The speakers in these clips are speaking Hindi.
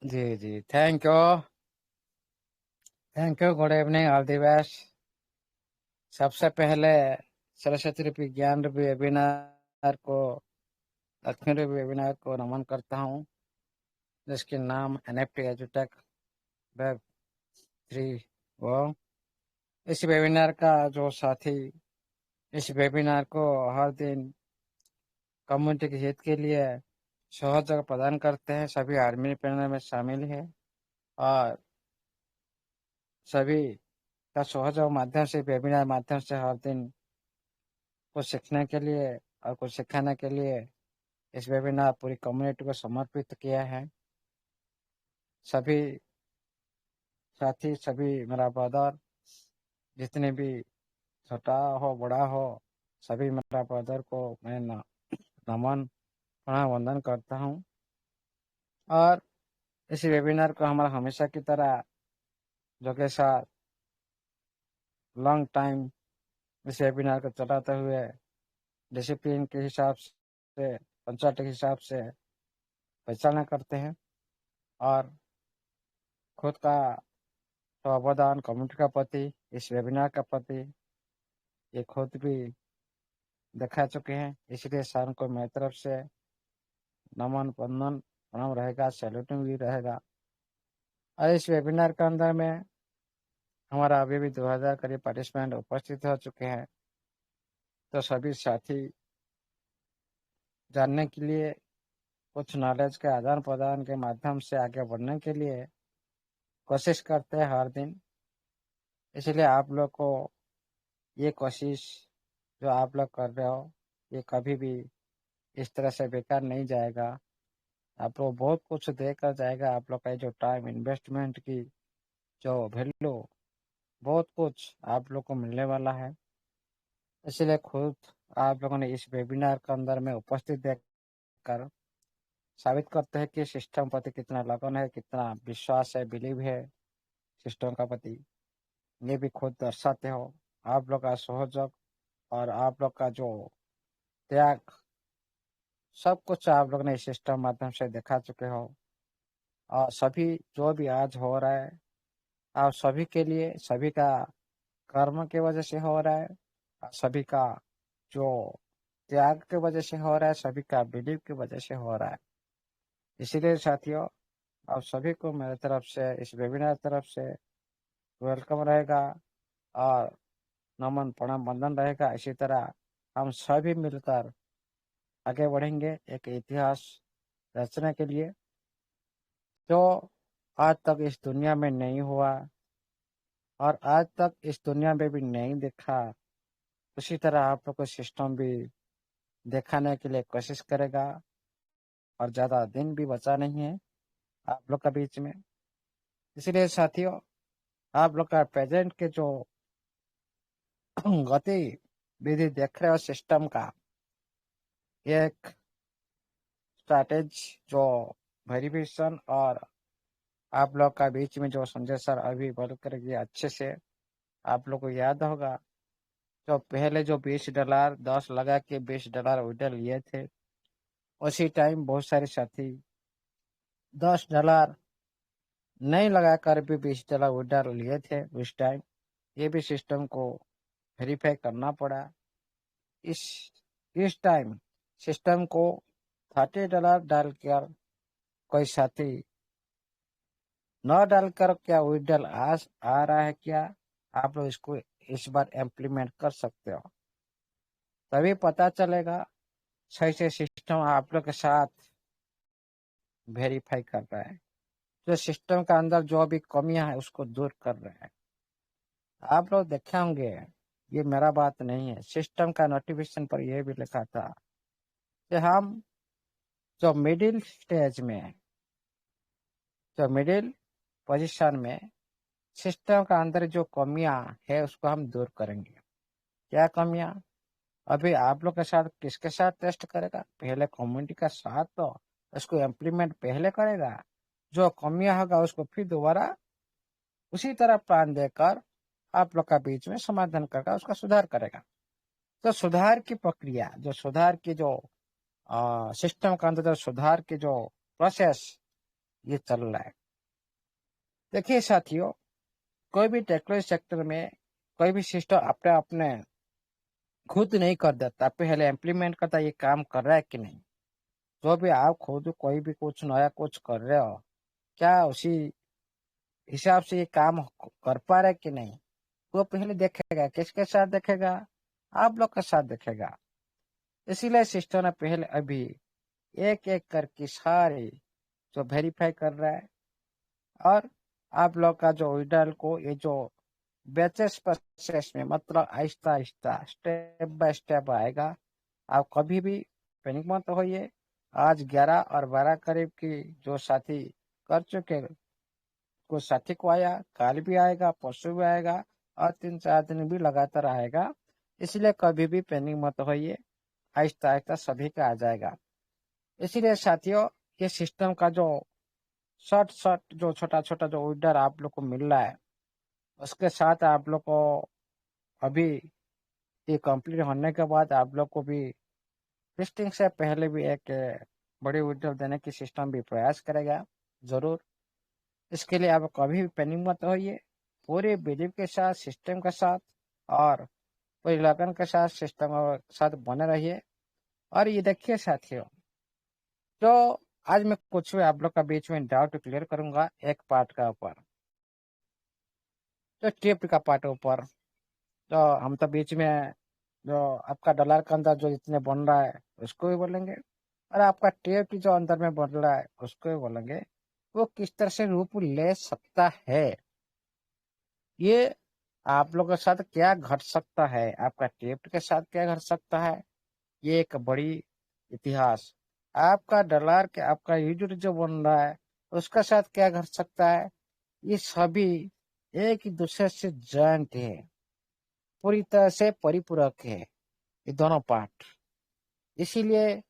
जी, जी। Thank you. Thank you. Good evening, all the best. सबसे पहले सरस्वती रूपी ज्ञान रूपी वेबिनार को, लक्ष्मी रूपी वेबिनार को नमन करता हूँ, जिसके नाम एनएफटी एजुटेक वेब 3 वो। इस वेबिनार का जो साथी इस वेबिनार को हर दिन कम्युनिटी के हित के लिए सहयोग प्रदान करते हैं, सभी आर्मी पैनल में शामिल है और सभी का सहयोग माध्यम से, वेबिनार माध्यम से हर दिन कुछ सीखने के लिए और कुछ सिखाने के लिए इस वेबिनार पूरी कम्युनिटी को समर्पित किया है। सभी साथी, सभी मेरा ब्रदर, जितने भी छोटा हो बड़ा हो, सभी मेरा ब्रदर को मैं नमन प्रणाम वंदन करता हूँ। और इस वेबिनार को हमारा हमेशा की तरह जो के साथ लॉन्ग टाइम इस वेबिनार को चलाते हुए डिसिप्लिन के हिसाब से, पंचायत के हिसाब से परिचालना करते हैं और खुद का तो अवदान कम्युनिटी का प्रति, इस वेबिनार का प्रति ये खुद भी दिखा चुके हैं। इसलिए सर को मेरी तरफ से नमन वंदन प्रणाम रहेगा, सैल्यूटिंग भी रहेगा। और इस वेबिनार के अंदर में हमारा अभी भी 2000 करीब पार्टिसिपेंट उपस्थित हो चुके हैं। तो सभी साथी जानने के लिए, कुछ नॉलेज के आदान प्रदान के माध्यम से आगे बढ़ने के लिए कोशिश करते हैं हर दिन। इसलिए आप लोग को ये कोशिश जो आप लोग कर रहे हो, ये कभी भी इस तरह से बेकार नहीं जाएगा। आप लोग बहुत कुछ देकर जाएगा। आप लोग का जो टाइम इन्वेस्टमेंट की जो वैल्यू, बहुत कुछ आप लोग को मिलने वाला है। इसलिए खुद आप लोगों ने इस वेबिनार के अंदर में उपस्थित देखकर साबित करते हैं कि सिस्टम प्रति कितना लगन है, कितना विश्वास है, बिलीव है सिस्टम का प्रति। ये भी खुद दर्शाते हो। आप लोग का सहयोग और आप लोग का जो त्याग, सब कुछ आप लोग ने इस सिस्टम माध्यम से दिखा चुके हो। और सभी जो भी आज हो रहा है, आप सभी के लिए, सभी का कर्म की वजह से हो रहा है, और सभी का जो त्याग की वजह से हो रहा है, सभी का बिलीव की वजह से हो रहा है। इसीलिए साथियों, आप सभी को मेरे तरफ से, इस वेबिनार तरफ से वेलकम रहेगा और नमन प्रणाम वंदन रहेगा। इसी तरह हम सभी मिलकर आगे बढ़ेंगे एक इतिहास रचने के लिए, जो आज तक इस दुनिया में नहीं हुआ और आज तक इस दुनिया में भी नहीं देखा। उसी तरह आप लोग को सिस्टम भी दिखाने के लिए कोशिश करेगा। और ज़्यादा दिन भी बचा नहीं है आप लोग का बीच में। इसलिए साथियों, आप लोग का प्रेजेंट के जो गति विधि देख रहे हो सिस्टम का, एक स्ट्रैटेजी जो वेरिफिकेशन, और आप लोग का बीच में जो संजय सर अभी बोल कर अच्छे से आप लोग को याद होगा, जो पहले जो $20 10 लगा के $20 विड्रॉ लिए थे, उसी टाइम बहुत सारे साथी $10 नहीं लगा कर भी $20 विड्रॉ लिए थे उस टाइम। ये भी सिस्टम को वेरीफाई करना पड़ा। इस इस टाइम सिस्टम को $30 डालकर कोई साथी न डालकर क्या विड्रॉल आ रहा है क्या, आप लोग इसको इस बार इम्प्लीमेंट कर सकते हो। तभी पता चलेगा सही से सिस्टम आप लोग के साथ वेरीफाई कर रहा है, जो सिस्टम के अंदर जो भी कमियां है उसको दूर कर रहे हैं। आप लोग देखे होंगे, ये मेरा बात नहीं है, सिस्टम का नोटिफिकेशन पर यह भी लिखा था कि हम जो मिडिल स्टेज में, जो मिडिल पोजीशन में सिस्टम का अंदर जो कमियां है उसको हम दूर करेंगे। क्या कमियां? अभी आप लोग के साथ किसके साथ टेस्ट करेगा? पहले कम्युनिटी का साथ, तो उसको इम्प्लीमेंट पहले करेगा। जो कमियां होगा उसको फिर दोबारा उसी तरह प्लान देकर आप लोग का बीच में समाधान करके उसका सुधार करेगा। तो सुधार की प्रक्रिया, जो सुधार की जो सिस्टम के अंदर जो सुधार की जो प्रोसेस ये चल रहा है, देखिए साथियों, कोई भी टेक्नोलॉजी सेक्टर में कोई भी सिस्टम अपने अपने खुद नहीं कर देता, पहले इम्प्लीमेंट करता ये काम कर रहा है कि नहीं। जो भी आप खुद कोई भी कुछ नया कुछ कर रहे हो, क्या उसी हिसाब से ये काम कर पा रहे कि नहीं, वो पहले देखेगा। किसके साथ देखेगा? आप लोग के साथ देखेगा। इसीलिए सिस्टम ने पहले अभी एक एक करके सारे जो वेरीफाई कर रहा है, और आप लोग का जो विड्रॉल को ये जो बैचेस प्रोसेस में, मतलब Aahista Aahista step by step आएगा। आप कभी भी पैनिक मत होइए। आज 11 और 12 करीब की जो साथी कर चुके, कुछ साथी को आया, कल भी आएगा, परसों भी आएगा, और 3-4 दिन भी लगातार आएगा। इसलिए कभी भी पैनिक मत होइए, आहिस्ता आहिस्ता सभी का आ जाएगा। इसीलिए साथियों, ये सिस्टम का जो शॉर्ट शॉर्ट जो छोटा छोटा जो ऑर्डर आप लोग को मिल रहा है, उसके साथ आप लोग को अभी ये कंप्लीट होने के बाद आप लोग को भी टेस्टिंग से पहले भी एक बड़ी विड्रॉल देने की सिस्टम भी प्रयास करेगा जरूर। इसके लिए आप कभी भी पैनिक मत होइए, पूरे बिलीव के साथ, सिस्टम के साथ और पूरी लगन के साथ सिस्टम के साथ बने रहिए। और ये देखिए साथियों, तो आज मैं कुछ भी आप लोग का बीच में डाउट क्लियर करूंगा एक पार्ट का ऊपर, जो टिप का पार्ट ऊपर। तो हम तो बीच में जो आपका डॉलर का अंदर जो जितने बन रहा है उसको भी बोलेंगे, और आपका टेप जो अंदर में बन रहा है उसको भी बोलेंगे। वो किस तरह से रूप ले सकता है, ये आप लोगों के साथ क्या घट सकता है, आपका टेप के साथ क्या घट सकता है, ये एक बड़ी इतिहास। आपका डॉलर के आपका यूजर जो बन रहा है उसका साथ क्या घट सकता है, ये सभी एक ही दूसरे से जॉइंट है, पूरी तरह से परिपूरक है ये दोनों पार्ट। इसीलिए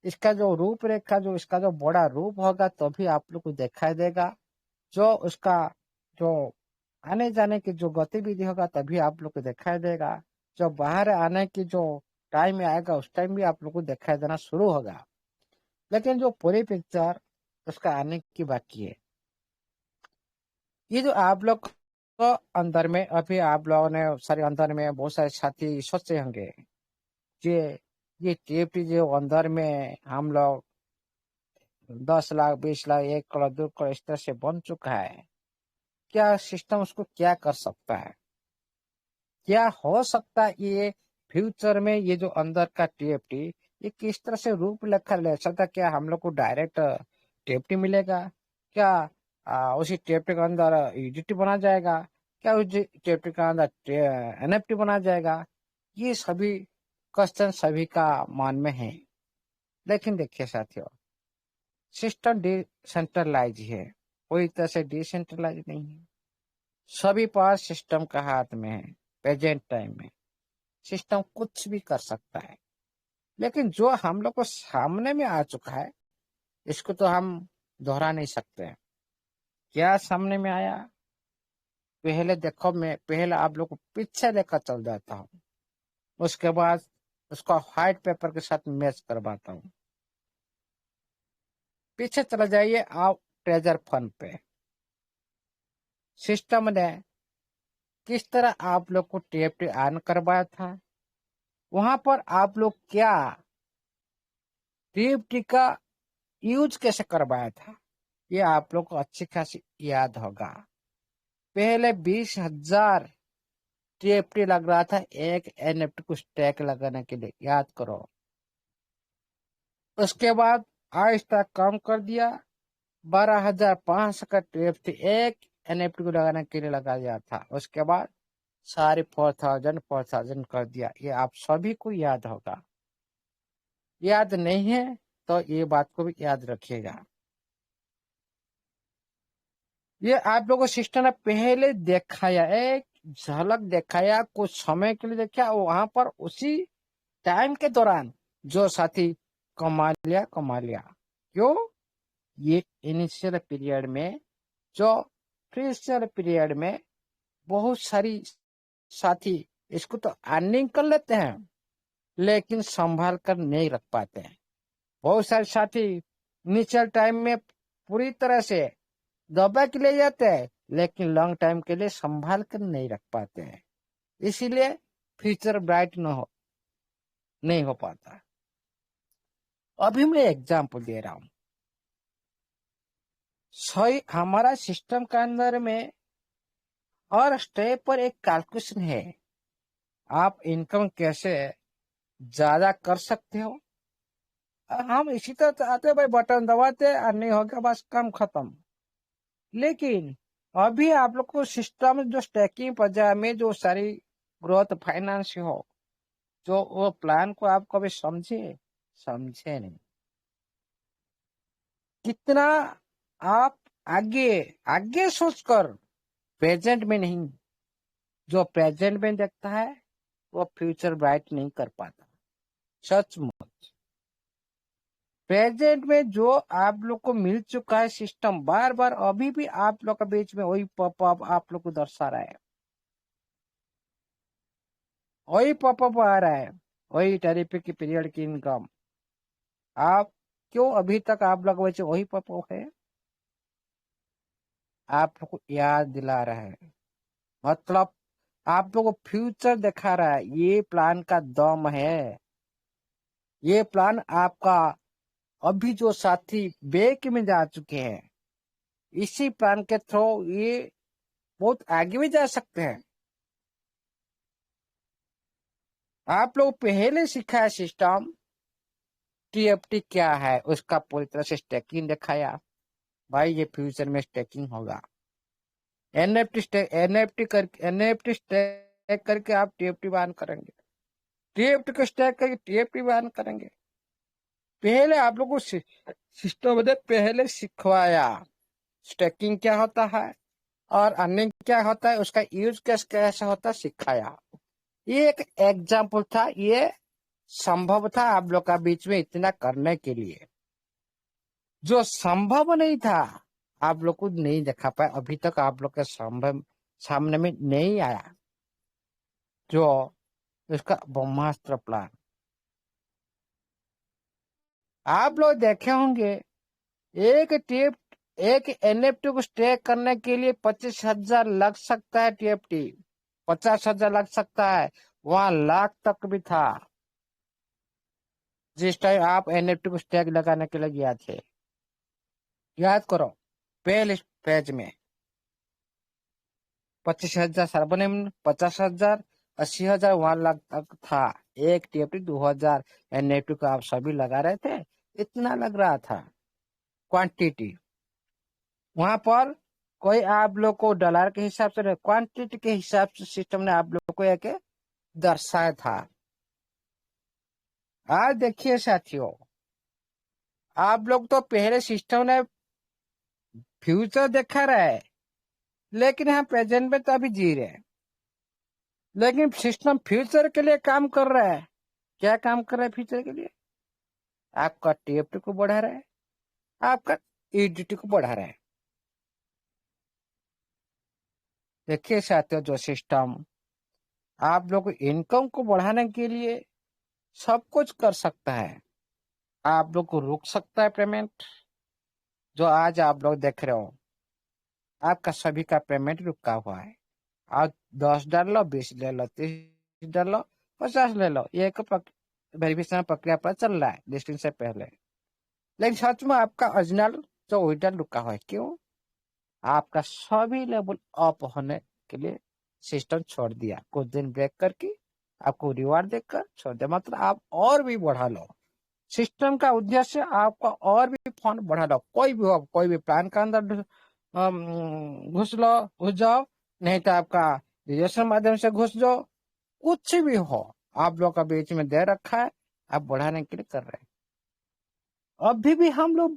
इसका जो रूपरेखा, जो इसका जो बड़ा रूप होगा तभी आप लोग को दिखाई देगा। जो उसका जो आने जाने की जो गतिविधि होगा तभी आप लोग को दिखाई देगा। जो बाहर आने की जो टाइम में आएगा उस टाइम भी आप लोग को दिखाई देना शुरू होगा। लेकिन जो पूरी पिक्चर उसका आने की बाकी है। ये जो आप लोग को अंदर में अभी आप लोगों ने सारे अंदर में बहुत सारे साथी सोचे होंगे, ये टीएफटी जो अंदर में हम लोग 10 लाख 20 लाख 1 करोड़ 2 करोड़ इस तरह से बन चुका है, क्या सिस्टम उसको क्या कर सकता है, क्या हो सकता है ये फ्यूचर में ये जो अंदर का टीएफटी ये किस तरह से रूप लेकर ले सकता। क्या हम लोग को डायरेक्ट टीएफटी मिलेगा? क्या उसी टीएफटी के अंदर यूजिटी बना जाएगा? क्या उस टीएफटी के अंदर एनएफटी बना जाएगा? ये सभी क्वेश्चन सभी का मन में है। लेकिन देखिए साथियों, सिस्टम डिसेंट्रलाइज है, कोई तरह से डिसेंट्रलाइज नहीं है। सभी पास सिस्टम का हाथ में है। प्रेजेंट टाइम में सिस्टम कुछ भी कर सकता है। लेकिन जो हम लोग को सामने में आ चुका है इसको तो हम दोहरा नहीं सकते हैं। क्या सामने में आया, पहले देखो, मैं पहले आप लोग को पीछे लेकर चल जाता हूँ, उसके बाद उसको व्हाइट पेपर के साथ मैच करवाता हूँ। पीछे चला जाइए आप ट्रेजर फंड पे। सिस्टम ने किस तरह आप लोग को टीएफटी ऑन करवाया था, वहां पर आप लोग क्या टीएफटी का यूज कैसे करवाया था, ये आप लोग को अच्छी खासी याद होगा। पहले 20,000 टीएफटी लग रहा था एक एनएफटी को स्टैक लगाने के लिए, याद करो। उसके बाद आहिस्ता कम कर दिया, 12,500 का टीएफटी एक एनएफटी को लगाने के लिए लगा दिया था। उसके बाद सारे 4,000 कर दिया। ये आप सभी को याद होगा। याद नहीं है तो ये बात को भी याद रखिएगा। ये आप लोगों को सिस्टम ने पहले दिखाया, एक झलक दिखाया, कुछ समय के लिए देखा, वहां पर उसी टाइम के दौरान जो साथी कमा लिया। क्यों? ये इनिशियल पीरियड में, जो इनिशियल पीरियड में बहुत सारी साथी इसको तो अर्निंग कर लेते हैं लेकिन संभाल कर नहीं रख पाते हैं। बहुत सारे साथी इनिशियल टाइम में पूरी तरह से दबा के ले जाते हैं लेकिन लॉन्ग टाइम के लिए संभाल कर नहीं रख पाते हैं, इसीलिए फ्यूचर ब्राइट नहीं हो पाता। अभी मैं एग्जाम्पल दे रहा हूं। सही हमारा सिस्टम के अंदर में और स्टेप पर एक कैलकुलेशन है, आप इनकम कैसे ज्यादा कर सकते हो। हम इसी तरह चाहते भाई, बटन दबाते और नहीं हो गया बस काम खत्म। लेकिन अभी आप लोग को सिस्टम जो स्टैकिंग पजा में जो सारी ग्रोथ फाइनेंस हो, जो वो प्लान को आप कभी समझे नहीं। कितना आप आगे आगे सोचकर, प्रेजेंट में नहीं। जो प्रेजेंट में देखता है वो फ्यूचर ब्राइट नहीं कर पाता। सचमुच प्रेजेंट में जो आप लोग को मिल चुका है सिस्टम, बार बार अभी भी आप लोग के बीच में वही पॉपअप आप लोग को दर्शा रहा है, वही पॉपअप आ रहा है, वही टेरिफी की पीरियड की इनकम। आप क्यों अभी तक आप लोग बच्चे वही पॉपअप है, आप लोग को याद दिला रहा है। मतलब आप लोग को फ्यूचर दिखा रहा है, ये प्लान का दम है। ये प्लान आपका अभी जो साथी बेक में जा चुके हैं, इसी प्लान के थ्रू ये बहुत आगे भी जा सकते हैं। आप लोग पहले सीखा है सिस्टम, टीएफटी क्या है उसका पूरी तरह से स्टेकिंग दिखाया। भाई ये फ्यूचर में स्टेकिंग होगा। एनएफटी स्टेक करके आप टीएफटी बैन करेंगे, टीएफटी को स्टेक करके टीएफटी बैन करेंगे। पहले आप लोगों को सिस्टम ने पहले सिखवाया स्टेकिंग क्या होता है और अर्निंग क्या होता है, उसका यूज कैसे होता है सिखाया। ये एक एग्जाम्पल था, ये संभव था आप लोग का बीच में इतना करने के लिए। जो संभव नहीं था आप लोग को नहीं दिखा पाए, अभी तक आप लोग के सामने में नहीं आया, जो उसका ब्रह्मास्त्र प्लान। आप लोग देखे होंगे एक टेप एक एनएफटी को स्टेक करने के लिए 25,000 लग सकता है, टीएफटी 50,000 लग सकता है, वहां लाख तक भी था जिस टाइम आप एनएफटी को स्टेक लगाने के लिए गया थे। याद करो, पहले पेज में 25,000 सर्वनिम्न, 50,000, 80,000, 1 लाख तक था। एक टीएफटी 2,000 एनएफटी को आप सभी लगा रहे थे, इतना लग रहा था क्वांटिटी। वहां पर कोई आप लोग को डॉलर के हिसाब से नहीं, क्वांटिटी के हिसाब से सिस्टम ने आप लोग को एक दर्शाया था। आज देखिए साथियों, आप लोग तो पहले सिस्टम ने फ्यूचर देखा रहा है, लेकिन हम प्रेजेंट में तो अभी जी रहे हैं। लेकिन सिस्टम फ्यूचर के लिए काम कर रहा है। क्या काम कर रहा है फ्यूचर के लिए? आपका टीएफटी को बढ़ा रहा है, आपका ईडीटी को बढ़ा रहा है। देखिए साथियों, जो सिस्टम आप लोग इनकम को बढ़ाने के लिए सब कुछ कर सकता है, आप लोग को रुक सकता है पेमेंट। जो आज आप लोग देख रहे हो, आपका सभी का पेमेंट रुका हुआ है। आप 10 डाल लो, 20 ले लो, 30 डाल लो, 50 ले लो, ये एक वेरिफिकेशन प्रक्रिया पर चल रहा है लिस्टिंग से पहले। लेकिन सच में आपका ओरिजिनल जो विड्रॉल रुका हुआ है, क्यों? आपका सभी लेवल अप होने के लिए सिस्टम छोड़ दिया, कुछ दिन ब्रेक करके आपको रिवार्ड देकर छोड़ दिया। मतलब आप और भी बढ़ा लो, सिस्टम का उद्देश्य आपका और भी फंड बढ़ा लो। कोई भी हो, कोई भी प्लान का अंदर घुस जाओ, नहीं तो आपका रिजर्वेशन माध्यम से घुस जाओ, कुछ भी हो, आप लोग का बीच में दे रखा है, आप बढ़ाने के लिए कर रहे हैं। अभी भी हम लोग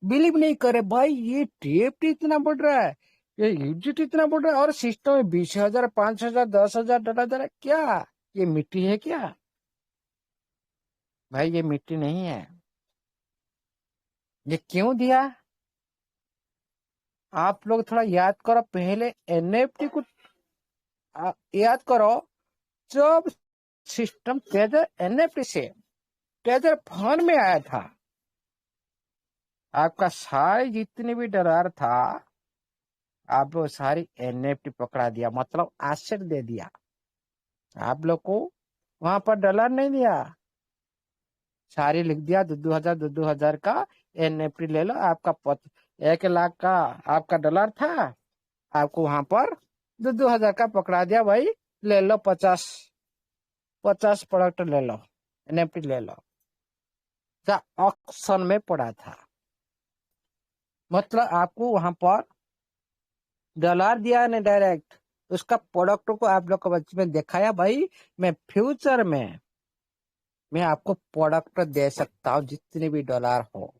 बिलीव नहीं करे भाई, ये टीएफटी इतना बढ़ रहा है, ये यूजिट इतना बढ़ रहा है, और सिस्टम में 20,000, 5,000, 10,000 डला जा रहा है। क्या ये मिट्टी है क्या? भाई ये मिट्टी नहीं है। ये क्यों दिया? आप लोग थोड़ा याद करो, पहले एनएफटी को याद करो। जब सिस्टम ट्रेजर एनएफटी से ट्रेजर फंड में आया था, आपका सारे जितने भी डॉलर था आप लोग सारी एनएफटी पकड़ा दिया, मतलब एसेट दे दिया। आप लोग को वहां पर डॉलर नहीं दिया, सारी लिख दिया 2,000 2,000 का एनएफटी ले लो। आपका 1 लाख का आपका डॉलर था, आपको वहां पर 2,000 का पकड़ा दिया, भाई ले लो 50 प्रोडक्ट ले लो, एनएफटी ले लो। क्या ऑक्शन में पड़ा था, मतलब आपको वहां पर डॉलर दिया नहीं डायरेक्ट, उसका प्रोडक्ट को आप लोग को बच्चे में दिखाया, भाई मैं फ्यूचर में मैं आपको प्रोडक्ट दे सकता हूँ जितने भी डॉलर हो।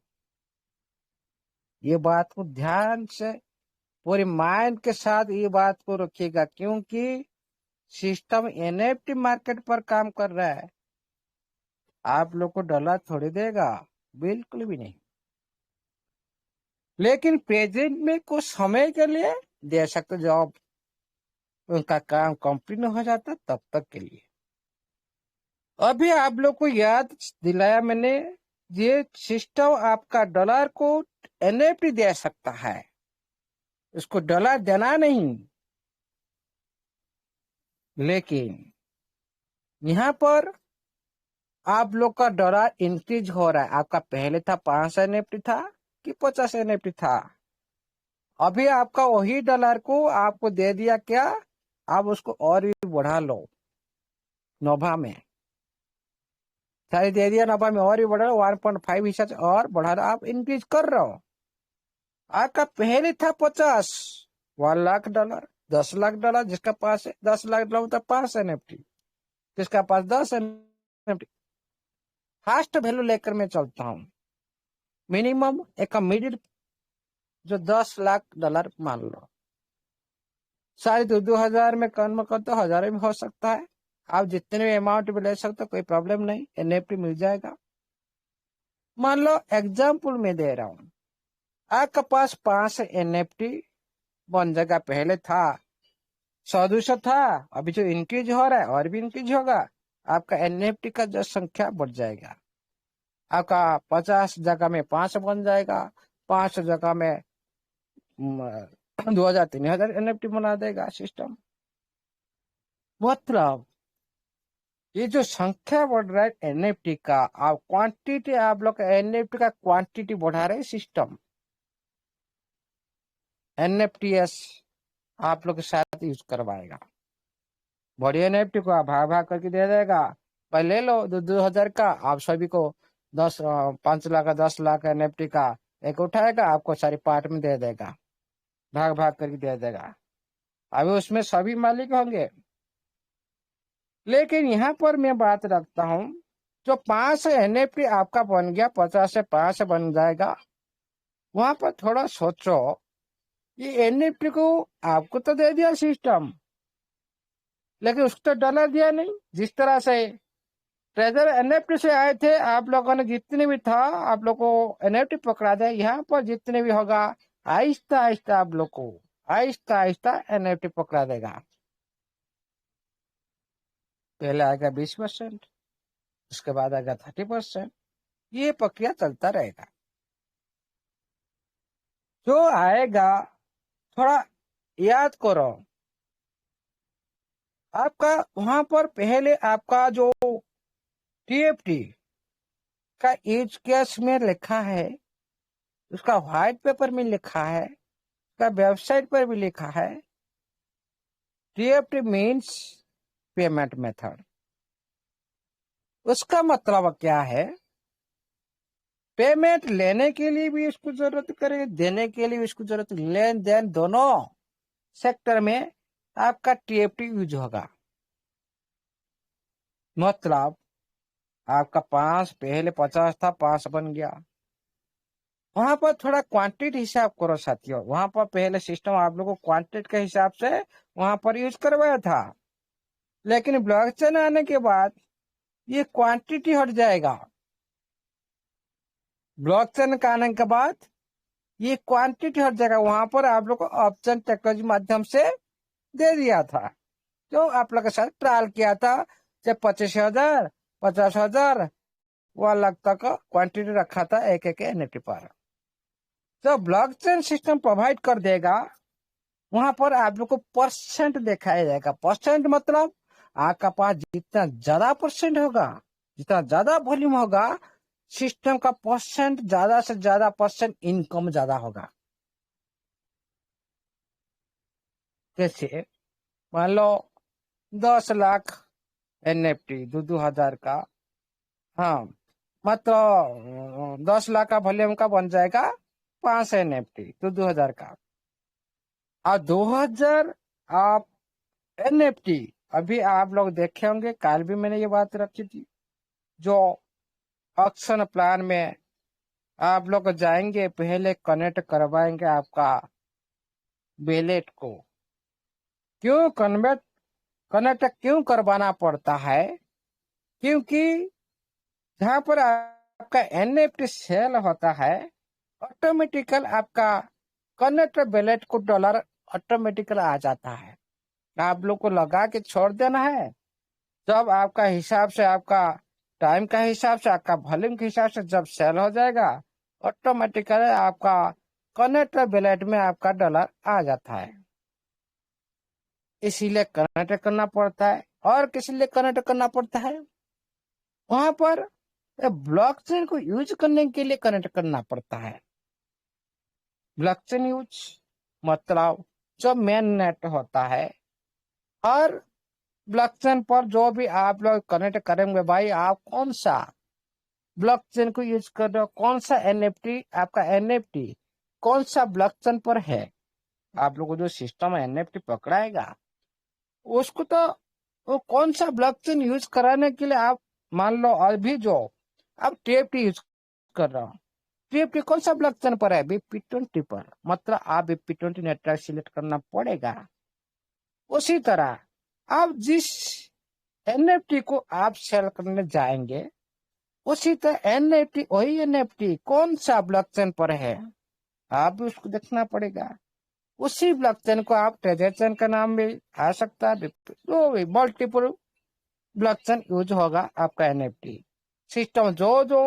ये बात को ध्यान से पूरी माइंड के साथ ये बात को रखिएगा, क्योंकि सिस्टम एनएफटी मार्केट पर काम कर रहा है। आप लोग को डॉलर थोड़ी देगा, बिल्कुल भी नहीं। लेकिन प्रेजेंट में कुछ समय के लिए दे सकते, जॉब उनका काम कंप्लीट हो जाता तब तक के लिए। अभी आप लोग को याद दिलाया मैंने, ये सिस्टम आपका डॉलर को एनएफटी दे सकता है, उसको डॉलर देना नहीं। लेकिन यहाँ पर आप लोग का डॉलर इंक्रीज हो रहा है। आपका पहले था 500 एनएफटी था कि 50 एनएफटी था, अभी आपका वही डॉलर को आपको दे दिया क्या, आप उसको और भी बढ़ा लो। नोभा में सारी दे दिया, नोभा में और भी बढ़ा लो, 1.5 हिस्सा और बढ़ा लो, आप इंक्रीज कर रहे हो। आपका पहले था 50, $1 लाख, $10 लाख, जिसका पास है 10 लाख डॉलर, तो 5 एनएफटी, जिसका पास 10 एनएफटी। फास्ट वैल्यू लेकर मैं चलता हूँ, मिनिमम एक मिडिल जो $10 लाख मान लो, साढ़े 2,000 में कन्वर्ट कर दो, 1,000 में हो सकता है। आप जितने भी अमाउंट में ले सकते हो, कोई प्रॉब्लम नहीं, एनएफटी मिल जाएगा। मान लो एग्जाम्पल में दे रहा हूँ, आपके पास 5 एनएफटी बन जाएगा। पहले था 100-200 था, अभी जो इंक्रीज हो रहा है और भी इंक्रीज होगा, आपका एनएफटी का जो संख्या बढ़ जाएगा। आपका 50 जगह में 5 बन जाएगा, 5 जगह में 2,000 3,000 एनएफटी बना देगा सिस्टम। मतलब ये जो संख्या बढ़ रहा है एनएफटी का, आप क्वांटिटी, आप लोग एनएफटी का क्वांटिटी बढ़ा रहे सिस्टम। एनएफटीएस आप लोग के साथ यूज करवाएगा, बड़ी एनएफटी को आप भाग भाग करके दे देगा। पहले ले लो 2,000 का, आप सभी को 5 लाख का 10 लाख एनएफटी का एक उठाएगा, आपको सारी पार्ट में दे देगा, भाग भाग करके दे देगा। अभी उसमें सभी मालिक होंगे। लेकिन यहाँ पर मैं बात रखता हूँ, जो 5 एनएफटी आपका बन गया, 50 से 5 बन जाएगा, वहां पर थोड़ा सोचो। ये एनएफटी को आपको तो दे दिया सिस्टम, लेकिन उसको तो डॉलर दिया नहीं। जिस तरह से ट्रेजर एनएफटी से आए थे, आप लोगों ने जितने भी था आप लोग को एनएफटी पकड़ा दे। यहाँ पर जितने भी होगा, आहिस्ता आहिस्ता आप लोग को आहिस्ता आहिस्ता एनएफटी पकड़ा देगा। पहले आएगा 20%, उसके बाद आएगा 30%, ये प्रक्रिया चलता रहेगा। जो आएगा थोड़ा याद करो, आपका वहां पर पहले आपका जो टीएफटी का यूज केस में लिखा है, उसका व्हाइट पेपर में लिखा है, उसका वेबसाइट पर भी लिखा है। TFT means payment method. उसका मतलब क्या है, पेमेंट लेने के लिए भी इसको जरूरत करेगी, देने के लिए भी इसको जरूरत, लेन देन दोनों सेक्टर में आपका टीएफटी यूज होगा। मतलब आपका 5 पहले 50 था, 5 बन गया। वहां पर थोड़ा क्वांटिटी हिसाब करो साथियों, वहां पर पहले सिस्टम आप लोगों को क्वांटिटी के हिसाब से वहां पर यूज करवाया था। लेकिन ब्लॉकचेन आने के बाद ये क्वांटिटी हट जाएगा। ब्लॉकचेन का आने के बाद ये क्वांटिटी हट जाएगा। वहां पर आप लोग को ऑप्शन टेक्नोलॉजी माध्यम से दे दिया था, जो आप लोग के साथ ट्रायल किया था, जब 25,000 50,000 1 लाख तक क्वांटिटी रखा था एक एक एनएफटी पर। तो ब्लॉकचेन सिस्टम प्रोवाइड कर देगा वहां पर आप लोग को परसेंट दिखाया जाएगा। परसेंट मतलब आपका पास जितना ज्यादा परसेंट होगा, जितना ज्यादा वॉल्यूम होगा, सिस्टम का परसेंट ज्यादा से ज्यादा परसेंट इनकम ज्यादा होगा। कैसे? मान लो 10 लाख एनएफटी 2-2 हजार का, हाँ, मतलब 10 लाख का वॉल्यूम का बन जाएगा 5 एनएफटी 2-2 हजार का। और 2 हजार आप एनएफटी, अभी आप लोग देखे होंगे, कल भी मैंने ये बात रखी थी, जो ऑक्शन प्लान में आप लोग जाएंगे, पहले कनेक्ट करवाएंगे आपका बेलेट को। क्यों कनेक्ट क्यों करवाना पड़ता है? क्योंकि जहां पर आपका एनएफटी सेल होता है, ऑटोमेटिकल आपका कनेक्ट बेलेट को डॉलर ऑटोमेटिकल आ जाता है। आप लोग को लगा के छोड़ देना है। जब आपका हिसाब से, आपका टाइम का हिसाब से, आपका वॉल्यूम के हिसाब से जब सेल हो जाएगा, ऑटोमेटिकली आपका कनेक्ट बेलेट में आपका डॉलर आ जाता है। इसीलिए कनेक्ट करना पड़ता है। और किस लिए कनेक्ट करना पड़ता है? वहां पर ब्लॉकचेन को यूज करने के लिए कनेक्ट करना पड़ता है। ब्लॉकचेन यूज मतलब जो मेन नेट होता है, और ब्लॉकचेन पर जो भी आप लोग कनेक्ट करेंगे, भाई आप कौन सा ब्लॉकचेन को यूज कर रहे हो, कौन सा एनएफटी, आपका एनएफटी कौन सा ब्लॉकचेन पर है, आप लोगों को जो सिस्टम एनएफटी पकड़ाएगा उसको तो, वो कौन सा ब्लॉकचेन यूज कराने के लिए आप, मान लो अभी जो आप टीएफटी यूज कर रहे हो, टीएफटी कौन सा ब्लॉकचेन पर है? BP20 पर। मतलब आप BP20 नेटवर्क सिलेक्ट करना पड़ेगा। उसी तरह आप जिस एनएफटी को आप सेल करने जाएंगे, उसी तरह एनएफटी, वही एनएफटी कौन सा ब्लॉकचेन पर है, आप भी उसको देखना पड़ेगा। उसी ब्लॉकचेन को आप ट्रेजर चेन का नाम भी आ सकता है, जो भी मल्टीपल ब्लॉकचेन यूज होगा आपका एनएफटी। सिस्टम जो जो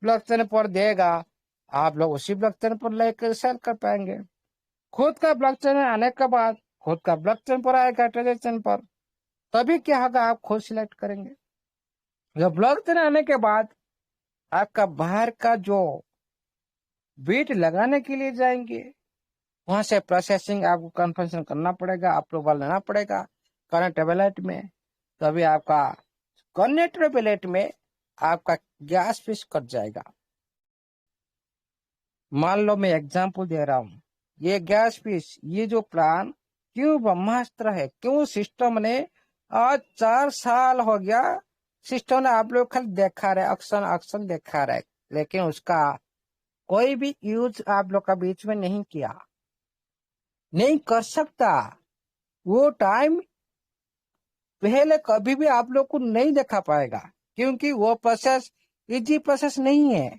ब्लॉकचेन पर देगा, आप लोग उसी ब्लॉकचेन पर लेकर सेल कर पाएंगे। खुद का ब्लॉकचेन आने के बाद खुद का ब्लॉकचेन पर आएगा, ट्रेजर चेन पर, तभी क्या होगा, आप खुद सिलेक्ट करेंगे। जब ब्लॉकचेन आने के बाद आपका बाहर का जो बीट लगाने के लिए जाएंगे, वहां से प्रोसेसिंग आपको कन्फर्मेशन करना पड़ेगा, अप्रूवल लेना पड़ेगा करंट वैलेट में। तभी आपका कनेक्ट वैलेट में आपका गैस फीस कट जाएगा। मान लो मैं एग्जांपल दे रहा हूँ, ये गैस फीस, ये जो प्लान क्यों ब्रह्मास्त्र है, क्यों सिस्टम ने आज 4 साल हो गया, सिस्टम ने आप लोग खाली देखा रहे, अक्सर अक्सर देखा रहे, लेकिन उसका कोई भी यूज आप लोग का बीच में नहीं किया, नहीं कर सकता। वो टाइम पहले कभी भी आप लोग को नहीं देखा पाएगा, क्योंकि वो प्रोसेस इजी प्रोसेस नहीं है।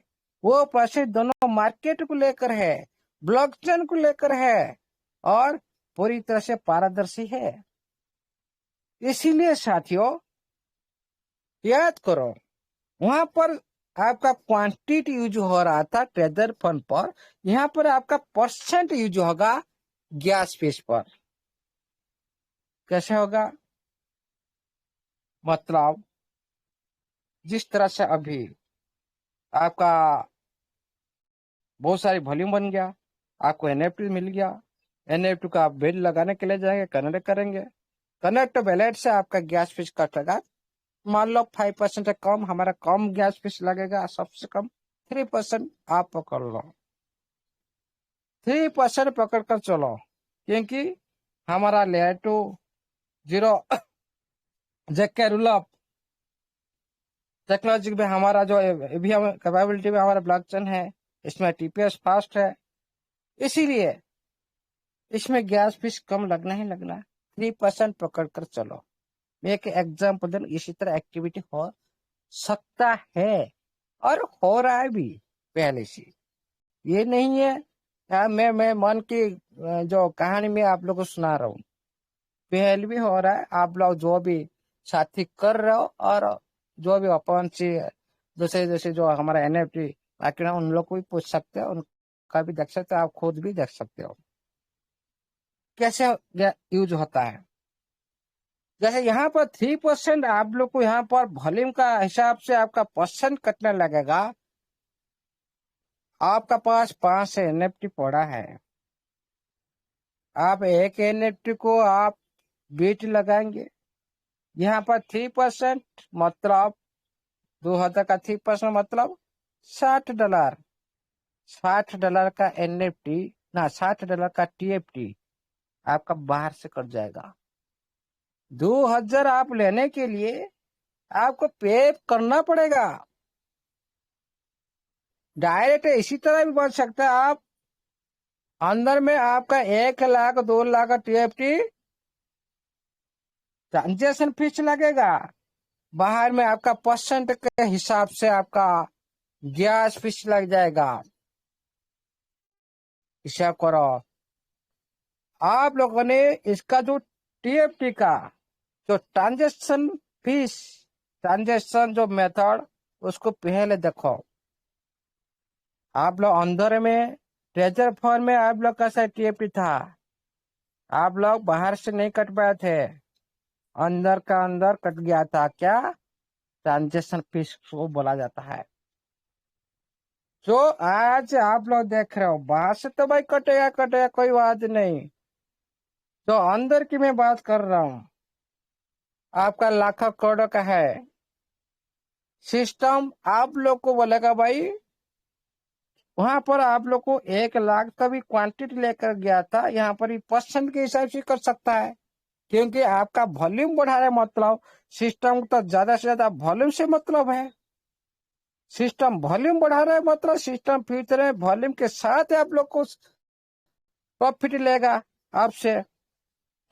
वो प्रोसेस दोनों मार्केट को लेकर है, ब्लॉकचेन को लेकर है, और पूरी तरह से पारदर्शी है। इसीलिए साथियों याद करो, वहां पर आपका क्वांटिटी यूज हो रहा था ट्रेजर फंड पर, यहाँ पर आपका परसेंट यूज होगा गैस फीस पर। कैसे होगा? मतलब जिस तरह से अभी आपका बहुत सारी वॉल्यूम बन गया, आपको एनएफटी मिल गया, एनएफटी का आप बिल लगाने के लिए जाएंगे, कनेक्ट करेंगे, कनेक्ट वैलेट से आपका गैस फीस कटेगा। मान लो 5% से कम, हमारा कम गैस फीस लगेगा, सबसे कम 3% आप पकड़ लो, 3% पकड़ कर चलो, क्योंकि हमारा layer two zero JK rule of technology में हमारा जो ईवीएम कैपेबिलिटी में हमारा ब्लॉकचेन है, इसमें टीपीएस फास्ट है, इसीलिए इसमें गैस फीस कम लगना ही लगना। 3% पकड़ कर चलो। मैं एक एग्जाम्पल दूं, इसी तरह एक्टिविटी हो सकता है और हो रहा है भी पहले से। ये नहीं है मैं मन की जो कहानी में आप लोगों को सुना रहा हूँ, पहले भी हो रहा है। आप लोग जो भी साथी कर रहे हो, और जो भी अपन से दूसरे दूसरे जो हमारा एनएफटी बाकी उन लोग को भी पूछ सकते हो, उनका भी देख सकते हो, आप खुद भी देख सकते हो। कैसे यूज होता है। जैसे यहाँ पर 3% आप लोग को यहाँ पर वॉल्यूम का हिसाब से आपका परसेंट कटने लगेगा। आपका पास 5 एनएफटी पड़ा है, आप एक एनएफटी को आप बीट लगाएंगे। यहाँ पर 3% मतलब 2000 का 3% मतलब $60। $60 का एनएफटी ना, $60 का टीएफटी आपका बाहर से कट जाएगा। 2000 आप लेने के लिए आपको पे करना पड़ेगा। डायरेक्ट इसी तरह भी बन सकता है। आप अंदर में आपका 1 lakh 2 lakh TFT transaction fees लगेगा, बाहर में आपका परसेंट के हिसाब से आपका गैस फीस लग जाएगा। हिसाब करो। आप लोगों ने इसका जो टीएफटी का जो ट्रांजेक्शन फीस, ट्रांजेक्शन जो मेथड, उसको पहले देखो। आप लोग अंदर में ट्रेजर फंड में आप लोग का सा टीएफटी था, आप लोग बाहर से नहीं कट पाए थे, अंदर का अंदर कट गया था। क्या? ट्रांजेक्शन फीस को बोला जाता है। जो आज आप लोग देख रहे हो, बाहर से तो भाई कटेगा कटेगा, कोई बात नहीं। तो अंदर की मैं बात कर रहा हूं, आपका लाखों करोड़ों का है सिस्टम। आप लोग को बोलेगा भाई, वहां पर आप लोग को 1 लाख का भी क्वांटिटी लेकर गया था, यहाँ पर भी परसेंट के हिसाब से कर सकता है। क्योंकि आपका वॉल्यूम बढ़ा रहा है, मतलब सिस्टम तो ज्यादा से ज्यादा वॉल्यूम से मतलब है। सिस्टम वॉल्यूम बढ़ा रहा है, मतलब सिस्टम फ्यूचर में वॉल्यूम के साथ आप लोग को प्रॉफिट लेगा आपसे।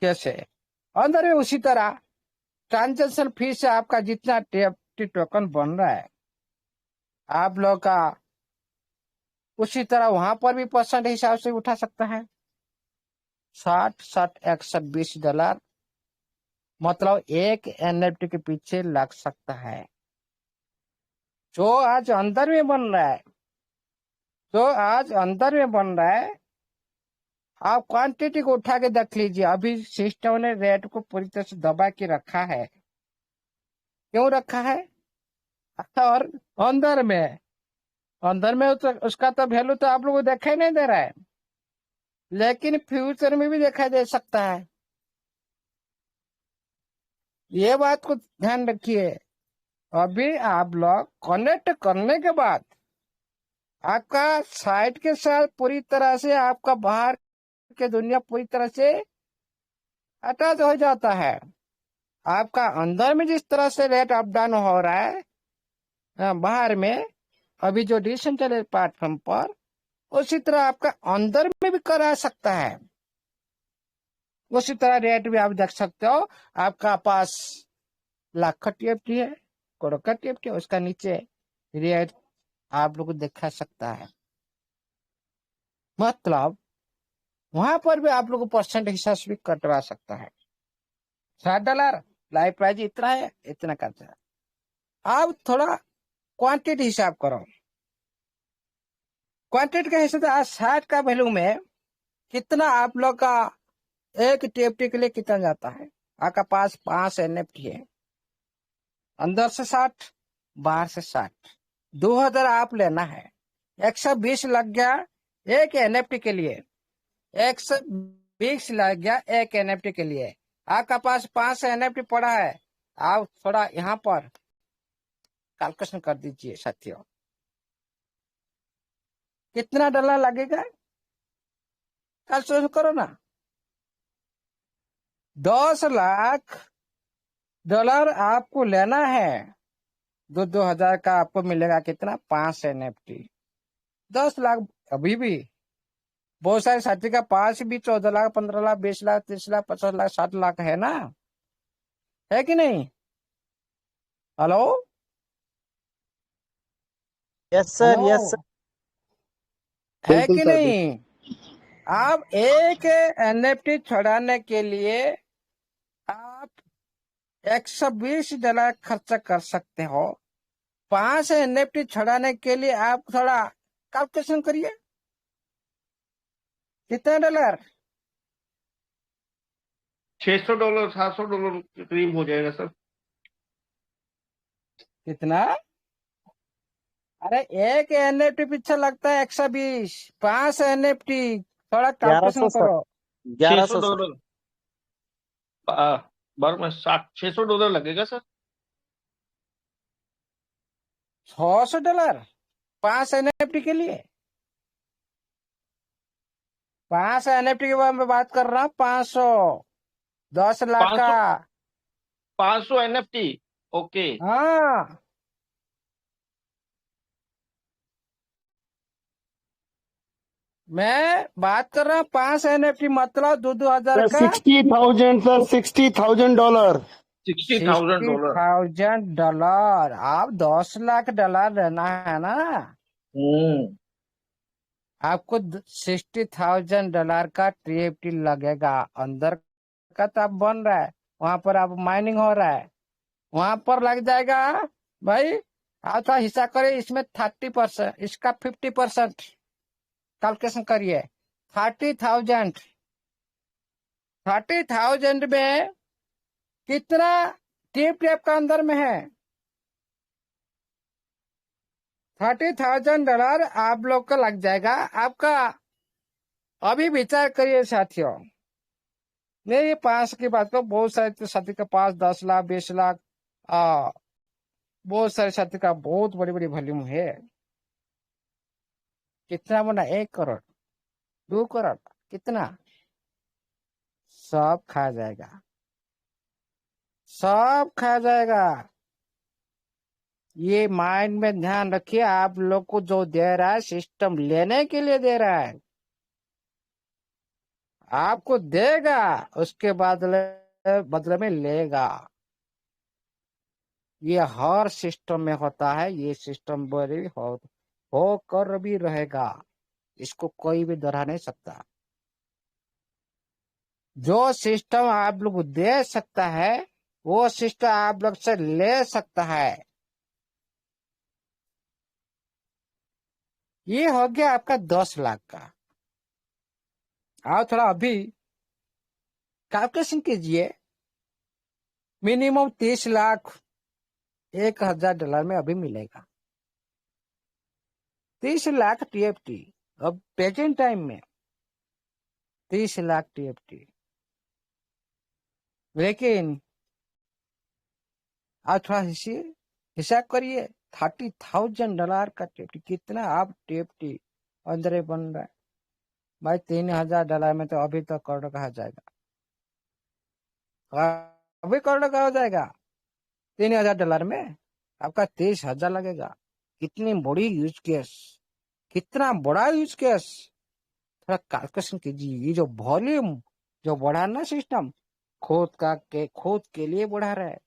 कैसे? अंदर में उसी तरह ट्रांजेक्शन फीस से आपका जितना टी टोकन बन रहा है, आप लोग का उसी तरह वहां पर भी परसेंट हिसाब से उठा सकता है। 60 $120 मतलब एक एनएफटी के पीछे लग सकता है। जो आज अंदर में बन रहा है, जो आज अंदर में बन रहा है, आप क्वांटिटी को उठा के देख लीजिए। अभी सिस्टम ने रेट को पूरी तरह से दबा के रखा है। क्यों रखा है? और अंदर में तो उसका तो वैल्यू तो आप लोगों को दिखाई नहीं दे रहा है, लेकिन फ्यूचर में भी दिखाई दे सकता है। ये बात को ध्यान रखिए। अभी आप लोग कनेक्ट करने के बाद आपका साइट के साथ पूरी तरह से आपका बाहर के दुनिया पूरी तरह से अटैच हो जाता है। आपका अंदर में जिस तरह से रेट अप डाउन हो रहा है, बाहर में अभी जो डिसेंट्रलाइज्ड प्लेटफॉर्म पर, उसी तरह आपका अंदर में भी करा सकता है। उसी तरह रेट भी आप देख सकते हो। आपका पास लाख का टीएफटी है, करोड़ का टीएफटी है, उसका नीचे रेट आप लोग को दिखा सकता है। मतलब वहां पर भी आप लोग को परसेंट हिसाब से भी कटवा सकता है। $60 लाइव प्राइस इतना है, इतना करता है। आप थोड़ा क्वांटिटी हिसाब करो। क्वांटिटी के हिसाब से आज 60 का वैल्यू में कितना आप लोग का एक टीएफटी के लिए कितना जाता है। आपका पास 5 एनएफटी है, अंदर से 60, बाहर से 60, 2000 आप लेना है। 120 लग गया एक एनएफटी के लिए, 120 लग गया एक एनएफटी के लिए। आपका पास 5 एनएफटी पड़ा है। आप थोड़ा यहाँ पर कैलकुलेशन कर दीजिए साथियों, कितना डॉलर लगेगा, कैलकुलेशन करो ना। $10 लाख आपको लेना है। 2000 का आपको मिलेगा कितना, 5 एनएफटी। 10 लाख अभी भी बहुत सारे साथी का पास भी 14 लाख 15 लाख 20 लाख 30 लाख 50 लाख 60 लाख है ना, है कि नहीं? Hello yes sir, hello, yes sir. है बिल्कुल कि सर, नहीं? बिल्कुल। आप एक एनएफटी छुड़ाने के लिए आप $120 खर्च कर सकते हो। 5 एनएफटी छुड़ाने के लिए आप थोड़ा कैलकुलेशन करिए, कितना डॉलर। $600 $700 के करीब हो जाएगा सर। कितना? अरे एक एनएफटी पीछे लगता है 120, 5 एनएफटी। थोड़ा ग्यारह कैलकुलेशन सौ सर करो। ग्यारह छह सौ सौ सर डॉलर बार में 600 डॉलर लगेगा सर। $600 5 एनएफटी के लिए? 5 एनएफटी के बारे में बात कर रहा हूँ। 500, 10 लाख पाँच का। सौ 500 NFT। ओके। हाँ, मैं बात कर रहा हूँ 5 एनएफटी, मतलब दो हजार सर का। 60,000 सर $60,000। $60,000। $60,000। आप $10 लाख रहना है ना। हम्म। आपको $60,000 का टीएफटी लगेगा। अंदर का तो आप बन रहा है, वहां पर आप माइनिंग हो रहा है, वहां पर लग जाएगा। भाई आप थोड़ा हिसाब करिए, इसमें 30%, इसका 50% कैलकुलेशन करिए। 30,000, 30,000 में कितना टीएफटी आपका अंदर में है? $30,000 आप लोग का लग जाएगा आपका। अभी विचार करिए साथियों। नहीं, ये 5 की बात करो, बहुत सारे तो साथी के पास 10 लाख, 20 लाख, आ बहुत सारे साथी का बहुत बड़ी बड़ी वॉल्यूम है। कितना बना? 1 करोड़, 2 करोड़, कितना? सब खा जाएगा, सब खा जाएगा। ये माइंड में ध्यान रखिए। आप लोग को जो दे रहा है, सिस्टम लेने के लिए दे रहा है, आपको देगा, उसके बदले बदले में लेगा। ये हर सिस्टम में होता है। ये सिस्टम बड़ी होकर भी रहेगा। इसको कोई भी डरा नहीं सकता। जो सिस्टम आप लोग दे सकता है, वो सिस्टम आप लोग से ले सकता है। ये हो गया आपका 10 लाख का। आप थोड़ा अभी कैलकुलेशन कीजिए। मिनिमम 30 लाख $1,000 में अभी मिलेगा। 30 लाख टीएफटी अब प्रेजेंट टाइम में, 30 लाख टीएफटी। लेकिन आप थोड़ा हिसाब करिए, $30,000 का टीएफटी कितना आप टीएफटी अंदर ही बन रहा है। भाई $3,000 में तो अभी तो करोड़ कहा जाएगा। अभी करोड़ का हो जाएगा। $3,000 में आपका 30,000 लगेगा। कितनी बड़ी यूज केस, कितना बड़ा यूज केस। थोड़ा कैलकुलेशन कीजिए। ये जो वॉल्यूम जो बढ़ा ना सिस्टम, खुद के लिए बढ़ा रहा है।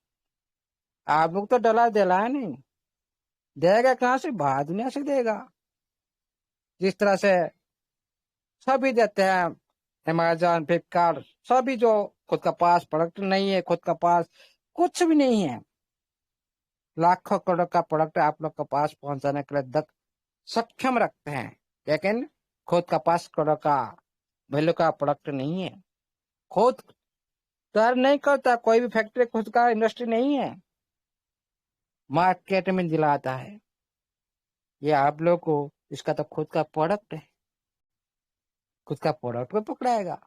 आप लोग तो डॉलर दिला है नहीं, देगा कहाँ से? बाहर दुनिया से देगा। जिस तरह से सभी देते हैं, अमेजोन, फ्लिपकार्ट, सभी जो खुद का पास प्रोडक्ट नहीं है, खुद का पास कुछ भी नहीं है, लाखों करोड़ का प्रोडक्ट आप लोग के पास पहुंचाने के लिए सक्षम रखते हैं, लेकिन खुद का पास करोड़ का वैल्यू का प्रोडक्ट नहीं है। खुद तैयार नहीं करता, कोई भी फैक्ट्री खुद का इंडस्ट्री नहीं है, मार्केट में दिलाता है। ये आप लोग को इसका तो खुद का प्रोडक्ट है, खुद का प्रोडक्ट को पकड़ाएगा।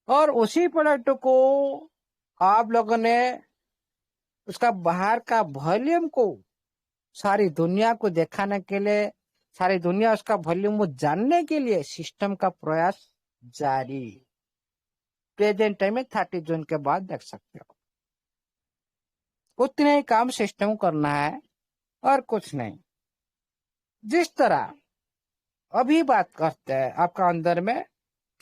और उसी प्रोडक्ट को आप लोगों ने उसका बाहर का वॉल्यूम को सारी दुनिया को दिखाने के लिए, सारी दुनिया उसका वॉल्यूम को जानने के लिए सिस्टम का प्रयास जारी। प्रेजेंट टाइम में 30 जून के बाद देख सकते हो। उतने ही काम सिस्टम करना है और कुछ नहीं। जिस तरह अभी बात करते हैं, आपका अंदर में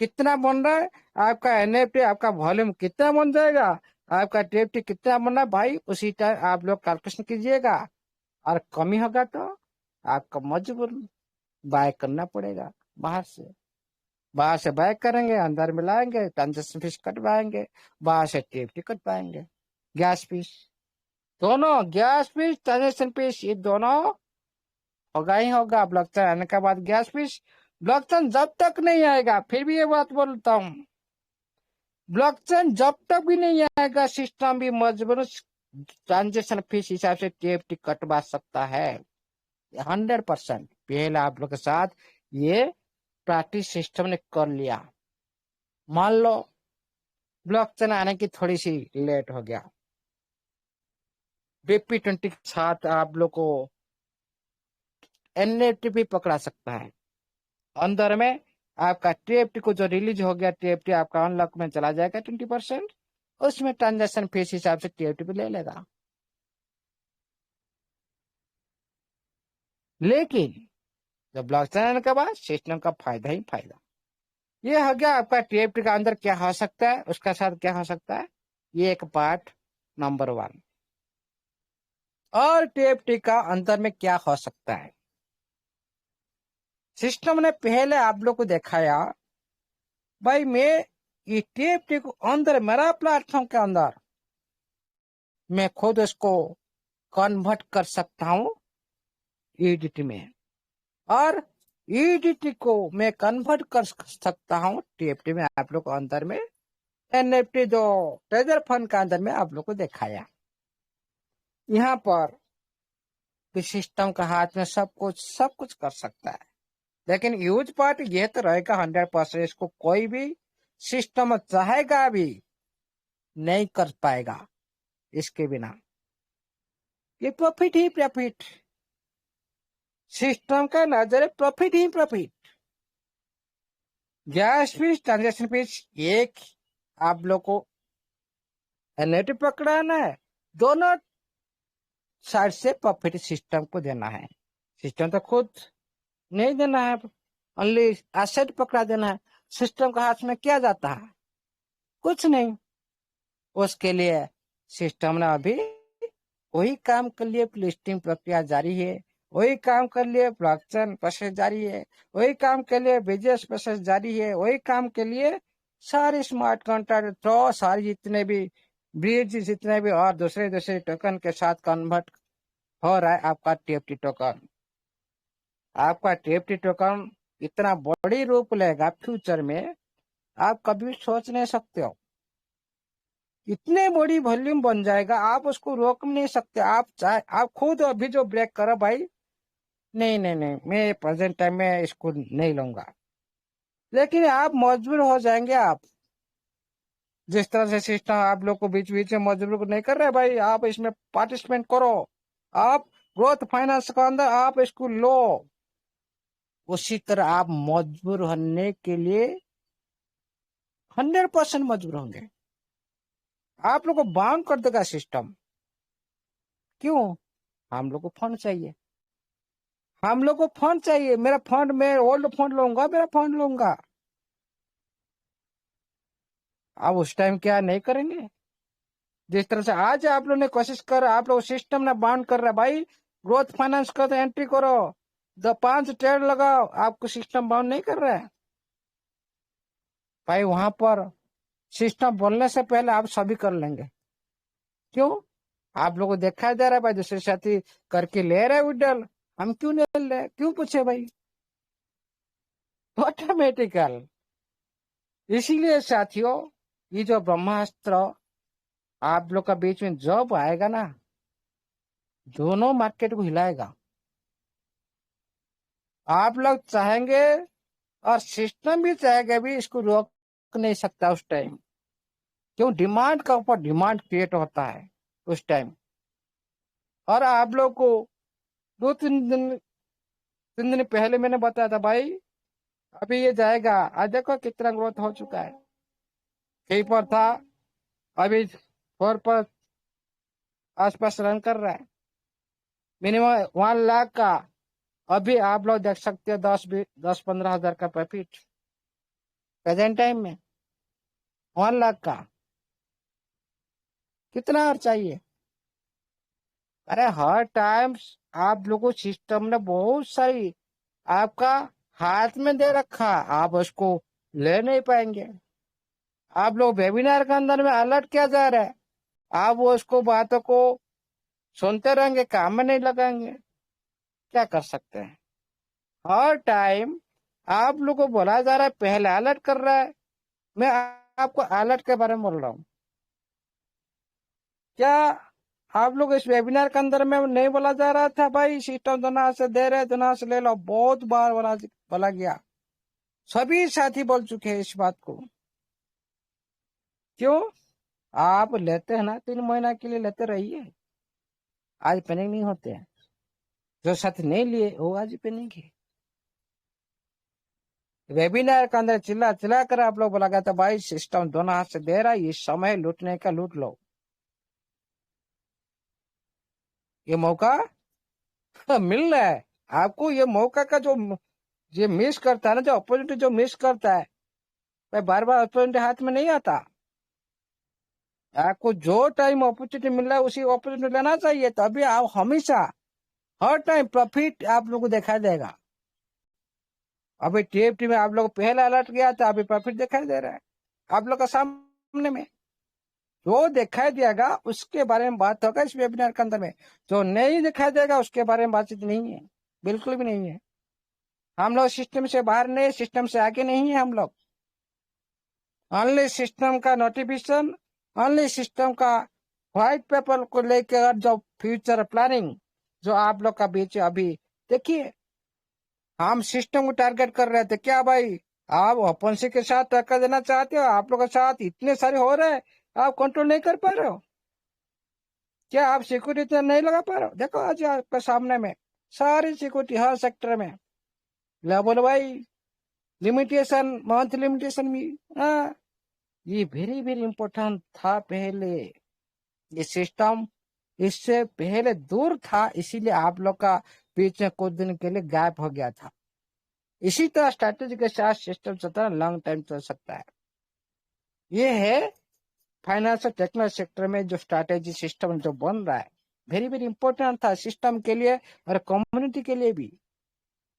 कितना बन रहा है, आपका एनएफटी, आपका वॉल्यूम कितना बन जाएगा, आपका टीएफटी कितना बन रहा है, भाई उसी टाइम आप लोग कैलकुलेशन कीजिएगा। और कमी होगा तो आपको मजबूर बाय करना पड़ेगा बाहर से। बाहर से बाय करेंगे, अंदर में लाएंगे, ट्रांजेक्शन फीस कटवाएंगे, बाहर से टीएफटी कटवाएंगे, गैस फीस, दोनों गैस फीस, ट्रांजेक्शन फीस, ये दोनों होगा ही होगा। ब्लॉकचेन आने के बाद गैस फीस। ब्लॉकचेन जब तक नहीं आएगा, फिर भी ये बात बोलता हूँ, ब्लॉकचेन जब तक भी नहीं आएगा, सिस्टम भी मजबूत ट्रांजेक्शन फीस हिसाब से टीएफटी कटवा सकता है 100%। पहले आप लोग के साथ ये प्रैक्टिस सिस्टम ने कर लिया। मान लो ब्लॉकचेन आने की थोड़ी सी लेट हो गया, BP20 के साथ आप लोग को एनएफटी भी पकड़ा सकता है। अंदर में आपका टीएफटी को जो रिलीज हो गया, टीएफटी आपका अनलॉक में चला जाएगा 20%, उसमें ट्रांजेक्शन फीस हिसाब से टीएफटी भी ले लेगा। लेकिन जब ब्लॉकचेन आने के बाद सिस्टम का फायदा ही फायदा। ये हो गया आपका टीएफटी का अंदर क्या हो सकता है, उसका साथ क्या हो सकता है, ये एक पार्ट नंबर 1। और टीएफटी का अंदर में क्या हो सकता है, सिस्टम ने पहले आप लोग को दिखाया। भाई मैं ये टीएफटी को अंदर मेरा प्लेटफॉर्म के अंदर मैं खुद उसको कन्वर्ट कर सकता हूं ईडीटी में, और ईडीटी को मैं कन्वर्ट कर सकता हूं टीएफटी में। आप लोग को अंदर में एनएफटी जो ट्रेजर फंड के अंदर में आप लोग को दिखाया। यहाँ पर सिस्टम का हाथ में सब कुछ कर सकता है, लेकिन यूज पार्ट ये तो रहेगा 100%। इसको कोई भी सिस्टम चाहेगा भी नहीं कर पाएगा इसके बिना। ये प्रॉफिट ही प्रॉफिट, सिस्टम का नजर प्रॉफिट ही profit. Gas fees, transaction fees एक आप लोग को एनएफटी पकड़ाना है, दोनों साइड से प्रॉफिट सिस्टम को देना है। सिस्टम तो खुद नहीं देना है, ओनली एसेट पकड़ा देना है। सिस्टम का हाथ में क्या जाता है, कुछ नहीं। उसके लिए सिस्टम ने अभी वही काम के लिए लिस्टिंग प्रक्रिया जारी है, वही काम के लिए ब्लॉकचेन प्रोसेस जारी है, वही काम के लिए बिजनेस प्रोसेस जारी है, वही काम के लिए सारे स्मार्ट कॉन्ट्रैक्ट तो सारी जितने भी ब्रिज जितने भी और दूसरे टोकन के साथ कन्वर्ट हो रहा है आपका टीएफटी टोकन। आपका टीएफटी टोकन इतना बड़ी रूप लेगा फ्यूचर में, आप कभी सोच नहीं सकते हो। इतने बड़ी वॉल्यूम बन जाएगा, आप उसको रोक नहीं सकते। आप चाहे आप खुद अभी जो ब्रेक करो भाई, नहीं नहीं नहीं मैं प्रेजेंट टाइम में इसको नहीं लूंगा, लेकिन आप मजबूर हो जाएंगे। आप जिस तरह से सिस्टम आप लोग को बीच बीच में मजबूर नहीं कर रहे भाई, आप इसमें पार्टिसिपेट करो, आप ग्रोथ फाइनेंस के अंदर आप इसको लो, उसी तरह आप मजबूर होने के लिए 100% मजबूर होंगे। आप लोग को बाउंड कर देगा सिस्टम। क्यों? हम लोग को फंड चाहिए, हम लोग को फंड चाहिए। मेरा फंड, मैं ओल्ड फंड लूंगा, मेरा फंड लूंगा। आप उस टाइम क्या नहीं करेंगे? जिस तरह से आज आप लोग ने कोशिश कर, आप लोग सिस्टम ने बाउंड कर रहा है भाई, ग्रोथ फाइनेंस का तो एंट्री करो, 5 ट्रेड लगाओ, आपको सिस्टम बाउंड नहीं कर रहा है भाई। वहां पर सिस्टम बोलने से पहले आप सभी कर लेंगे। क्यों? आप लोगों को देखा जा रहा है भाई, दूसरे साथी करके ले रहे विड्रॉल, हम क्यों नहीं ले रहे? क्यों पूछे भाई? ऑटोमेटिकल। इसीलिए साथियों, ये जो ब्रह्मास्त्र आप लोग का बीच में जब आएगा ना, दोनों मार्केट को हिलाएगा। आप लोग चाहेंगे और सिस्टम भी चाहेगा भी, इसको रोक नहीं सकता उस टाइम। क्यों? डिमांड का ऊपर डिमांड क्रिएट होता है उस टाइम। और आप लोग को 2-3 दिन पहले मैंने बताया था भाई, अभी ये जाएगा। आज देखो कितना ग्रोथ हो चुका है। कहीं पर था, अभी 4 पर आसपास रन कर रहा है, मिनिमम 1 लाख का। अभी आप लोग देख सकते हो 10-15 हजार का प्रॉफिट प्रेजेंट टाइम में। 1 लाख का कितना और चाहिए? अरे हर टाइम आप लोगों को सिस्टम ने बहुत सारी आपका हाथ में दे रखा, आप उसको ले नहीं पाएंगे। आप लोग वेबिनार के अंदर में अलर्ट किया जा रहा है, आप वो उसको बातों को सुनते रहेंगे, काम में नहीं लगाएंगे, क्या कर सकते हैं? हर टाइम आप लोग को बोला जा रहा है, पहले अलर्ट कर रहा है। मैं आपको अलर्ट के बारे में बोल रहा हूँ। क्या आप लोग इस वेबिनार के अंदर में नहीं बोला जा रहा था भाई सिस्टम दोनों से दे रहे दोनों से ले लो? बहुत बार बोला गया, सभी साथी बोल चुके हैं इस बात को। क्यों? आप लेते हैं ना 3 महीना के लिए लेते रहिए, आज पेनिंग नहीं होते हैं। जो साथी नहीं लिए वो आज पेनिंग है। वेबिनार के अंदर चिल्ला चिल्ला कर आप लोग बोला गया था भाई सिस्टम दोनों हाथ से दे रहा है, ये समय लूटने का लूट लो। ये मौका मिल रहा है आपको। ये मौका का जो ये मिस करता है ना, जो अपॉर्चुनिटी जो मिस करता है भाई, बार बार अपॉर्चुनिटी हाथ में नहीं आता। आपको जो टाइम अपॉर्चुनिटी मिल रहा है उसी अपॉर्चुनिटी लेना चाहिए, तभी आप हमेशा हर टाइम प्रॉफिट आप लोग को दिखाई देगा। अभी टीएफटी में आप लोग पहला अलर्ट गया था, अभी प्रॉफिट दिखाई दे रहा है आप लोग का सामने में। जो दिखाई देगा उसके बारे में बात होगा इस वेबिनार के अंदर में। जो नहीं दिखाई देगा उसके बारे में बातचीत नहीं है, बिल्कुल भी नहीं है। हम लोग सिस्टम से बाहर नहीं, सिस्टम से आगे नहीं है हम लोग। ओनली सिस्टम का नोटिफिकेशन, ओनली सिस्टम का व्हाइट पेपर को लेकर जो फ्यूचर प्लानिंग जो आप लोग का बीच अभी देखिए। हम सिस्टम को टारगेट कर रहे थे क्या भाई? आप ओपन सी के साथ टक्कर देना चाहते हो? आप लोग के साथ इतने सारे हो रहे हैं, आप कंट्रोल नहीं कर पा रहे हो क्या? आप सिक्योरिटी इतना नहीं लगा पा रहे हो? देखो आज आपके सामने में सारी सिक्योरिटी हर सेक्टर में लेवल भाई लिमिटेशन, मंथ लिमिटेशन भी। हाँ, ये वेरी वेरी इंपॉर्टेंट था पहले। ये सिस्टम इससे पहले दूर था, इसीलिए आप लोग का बीच में कुछ दिन के लिए गैप हो गया था। इसी तरह स्ट्रैटेजी के साथ सिस्टम चलता है, लॉन्ग टाइम चल सकता है। ये है फाइनेंस और टेक्नोलॉजी सेक्टर में जो स्ट्रैटेजी सिस्टम जो बन रहा है, वेरी वेरी इंपॉर्टेंट था सिस्टम के लिए और कम्युनिटी के लिए भी।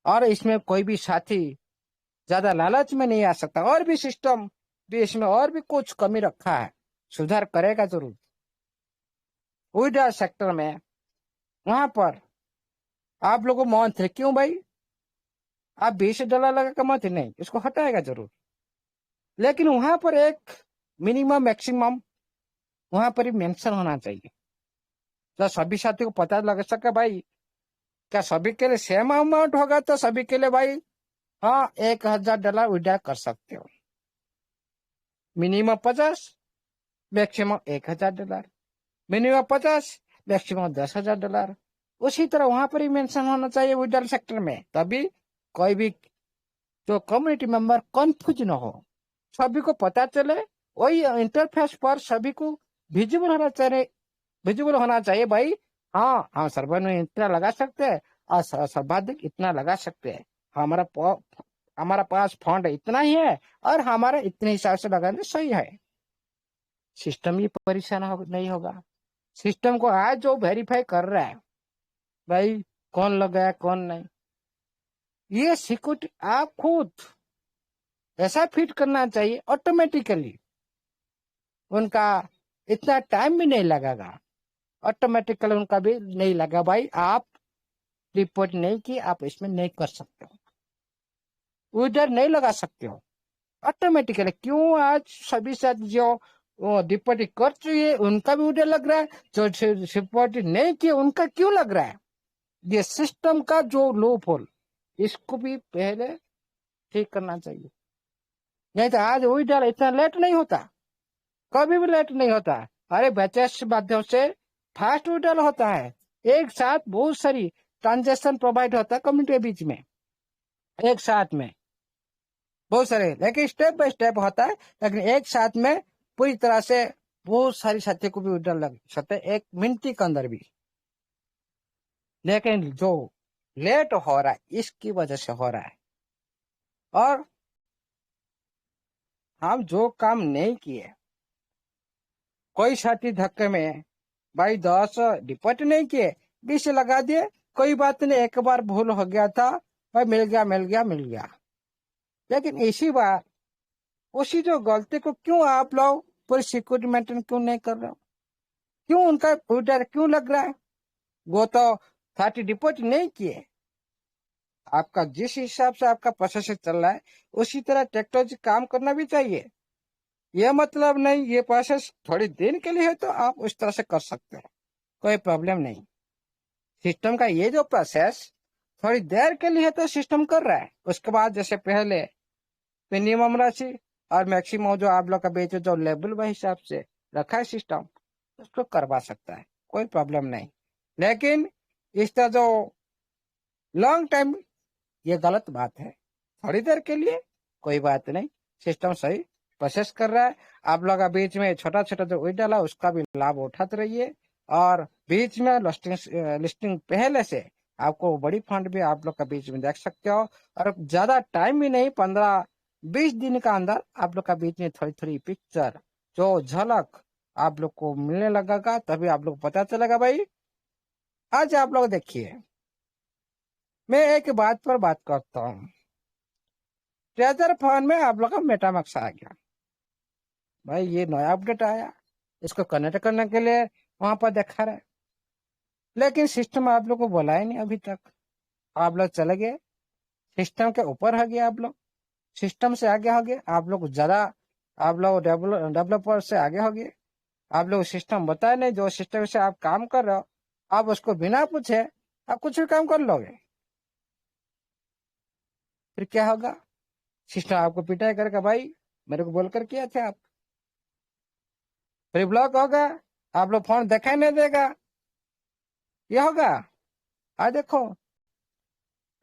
और इसमें कोई भी साथी ज्यादा लालच में नहीं आ सकता। और भी सिस्टम भी इसमें और भी कुछ कमी रखा है, सुधार करेगा जरूर। विड्रॉल सेक्टर में वहां पर आप लोगों मंथ क्यों भाई? आप $20 लगा का मंथ नहीं, इसको हटाएगा जरूर, लेकिन वहां पर एक मिनिमम मैक्सिमम वहां पर ही मेंशन होना चाहिए, तो सभी साथी को पता लग सके भाई क्या सभी के लिए सेम अमाउंट होगा। तो सभी के लिए भाई हाँ $1000 विड्रॉ कर सकते हो, मिनिमम 50, मैक्सिमम $1000, मिनिमम 50, मैक्सिमम $10,000। उसी तरह वहां पर ही मेंशन होना चाहिए विड्रॉल सेक्टर में, तभी कोई भी जो कम्युनिटी मेंबर कंफ्यूज न हो, सभी को पता चले। वही इंटरफेस पर सभी को विजिबल होना चाहिए, विजिबल होना चाहिए भाई। हाँ हम सर्वर में इतना लगा सकते हैं और सर्वाधिक इतना लगा सकते हैं, हमारा पास फंड इतना ही है और हमारा इतने हिसाब से लगाने सही है। सिस्टम ही परेशान नहीं होगा। सिस्टम को आज जो वेरीफाई कर रहा है भाई कौन लगाया कौन नहीं, ये सिक्योरिटी आप खुद ऐसा फिट करना चाहिए ऑटोमेटिकली। उनका इतना टाइम भी नहीं लगेगा, ऑटोमेटिकली उनका भी नहीं लगा भाई आप रिपोर्ट नहीं की, आप इसमें नहीं कर सकते हो, उधर नहीं लगा सकते हो ऑटोमेटिकली। क्यों? आज सभी साथ जो रिपोर्ट कर चुके हैं उनका भी उधर लग रहा है, जो रिपोर्ट नहीं किए उनका क्यों लग रहा है? ये सिस्टम का जो लूप होल, इसको भी पहले ठीक करना चाहिए। नहीं तो आज वही डाल इतना लेट नहीं होता, कभी भी लेट नहीं होता। अरे बैचेस के माध्यम से फास्ट विड्रॉल होता है, एक साथ बहुत सारी ट्रांजेक्शन प्रोवाइड होता है कम्युनिटी के बीच में, एक साथ में बहुत सारे, लेकिन स्टेप बाय स्टेप होता है, लेकिन एक साथ में पूरी तरह से बहुत सारी साथियों को भी विड्रॉल लग सकते हैं एक मिनट के अंदर भी। लेकिन जो लेट हो रहा है इसकी वजह से हो रहा है। और हम जो काम नहीं किए, कोई साथी धक्के में भाई 10 डिपॉजिट नहीं किए, 20 लगा दिए, कोई बात नहीं, एक बार भूल हो गया था भाई, मिल गया मिल गया मिल गया। लेकिन इसी बार उसी जो गलती को क्यों आप लोग पूरी सिक्योरिटी मेंटेन क्यों नहीं कर रहे हो? क्यों उनका विड्रॉल क्यों लग रहा है? वो तो 30 डिपॉजिट नहीं किए। आपका जिस हिसाब से आपका प्रोसेस चल रहा है उसी तरह टेक्नोलॉजी काम करना भी चाहिए। ये मतलब नहीं, ये प्रोसेस थोड़ी दिन के लिए है तो आप उस तरह से कर सकते हो, कोई प्रॉब्लम नहीं। सिस्टम का ये जो प्रोसेस थोड़ी देर के लिए है तो सिस्टम कर रहा है, उसके बाद जैसे पहले मिनिमम राशि और मैक्सिमम जो आप लोग का बेचो जो लेवल वही हिसाब से रखा है सिस्टम, उसको करवा सकता है, कोई प्रॉब्लम नहीं। लेकिन इसका जो लॉन्ग टाइम, ये गलत बात है। थोड़ी देर के लिए कोई बात नहीं, सिस्टम सही प्रोसेस कर रहा है। आप लोग का बीच में छोटा छोटा जो उठ डाला उसका भी लाभ उठाते रहिए, और बीच में लिस्टिंग पहले से आपको बड़ी फंड भी आप लोग का बीच में देख सकते हो। और ज्यादा टाइम भी नहीं, 15-20 दिन का अंदर आप लोग का बीच में थोड़ी थोड़ी पिक्चर जो झलक आप लोग को मिलने लगेगा, तभी आप लोग को पता चलेगा भाई। आज आप लोग देखिए, मैं एक बात पर बात करता हूँ। ट्रेजर फोन में आप लोग का मेटामैक्स आ गया भाई, ये नया अपडेट आया, इसको कनेक्ट करने के लिए वहां पर देखा रहे, लेकिन सिस्टम आप लोग को बोला ही नहीं अभी तक। आप लोग चले गए, सिस्टम के ऊपर हो गए, आप लोग सिस्टम से आगे हो गए, आप लोग ज्यादा, आप लोग डेवलपर से आगे हो गए। आप लोग सिस्टम बताए नहीं, जो सिस्टम से आप काम कर रहे हो आप उसको बिना पूछे आप कुछ भी काम कर लोगे, फिर क्या होगा? सिस्टम आपको पिटाई करेगा, भाई मेरे को बोलकर किया थे आप, फिर ब्लॉक होगा, आप लोग फोन दिखाई नहीं देगा, ये होगा। आज देखो,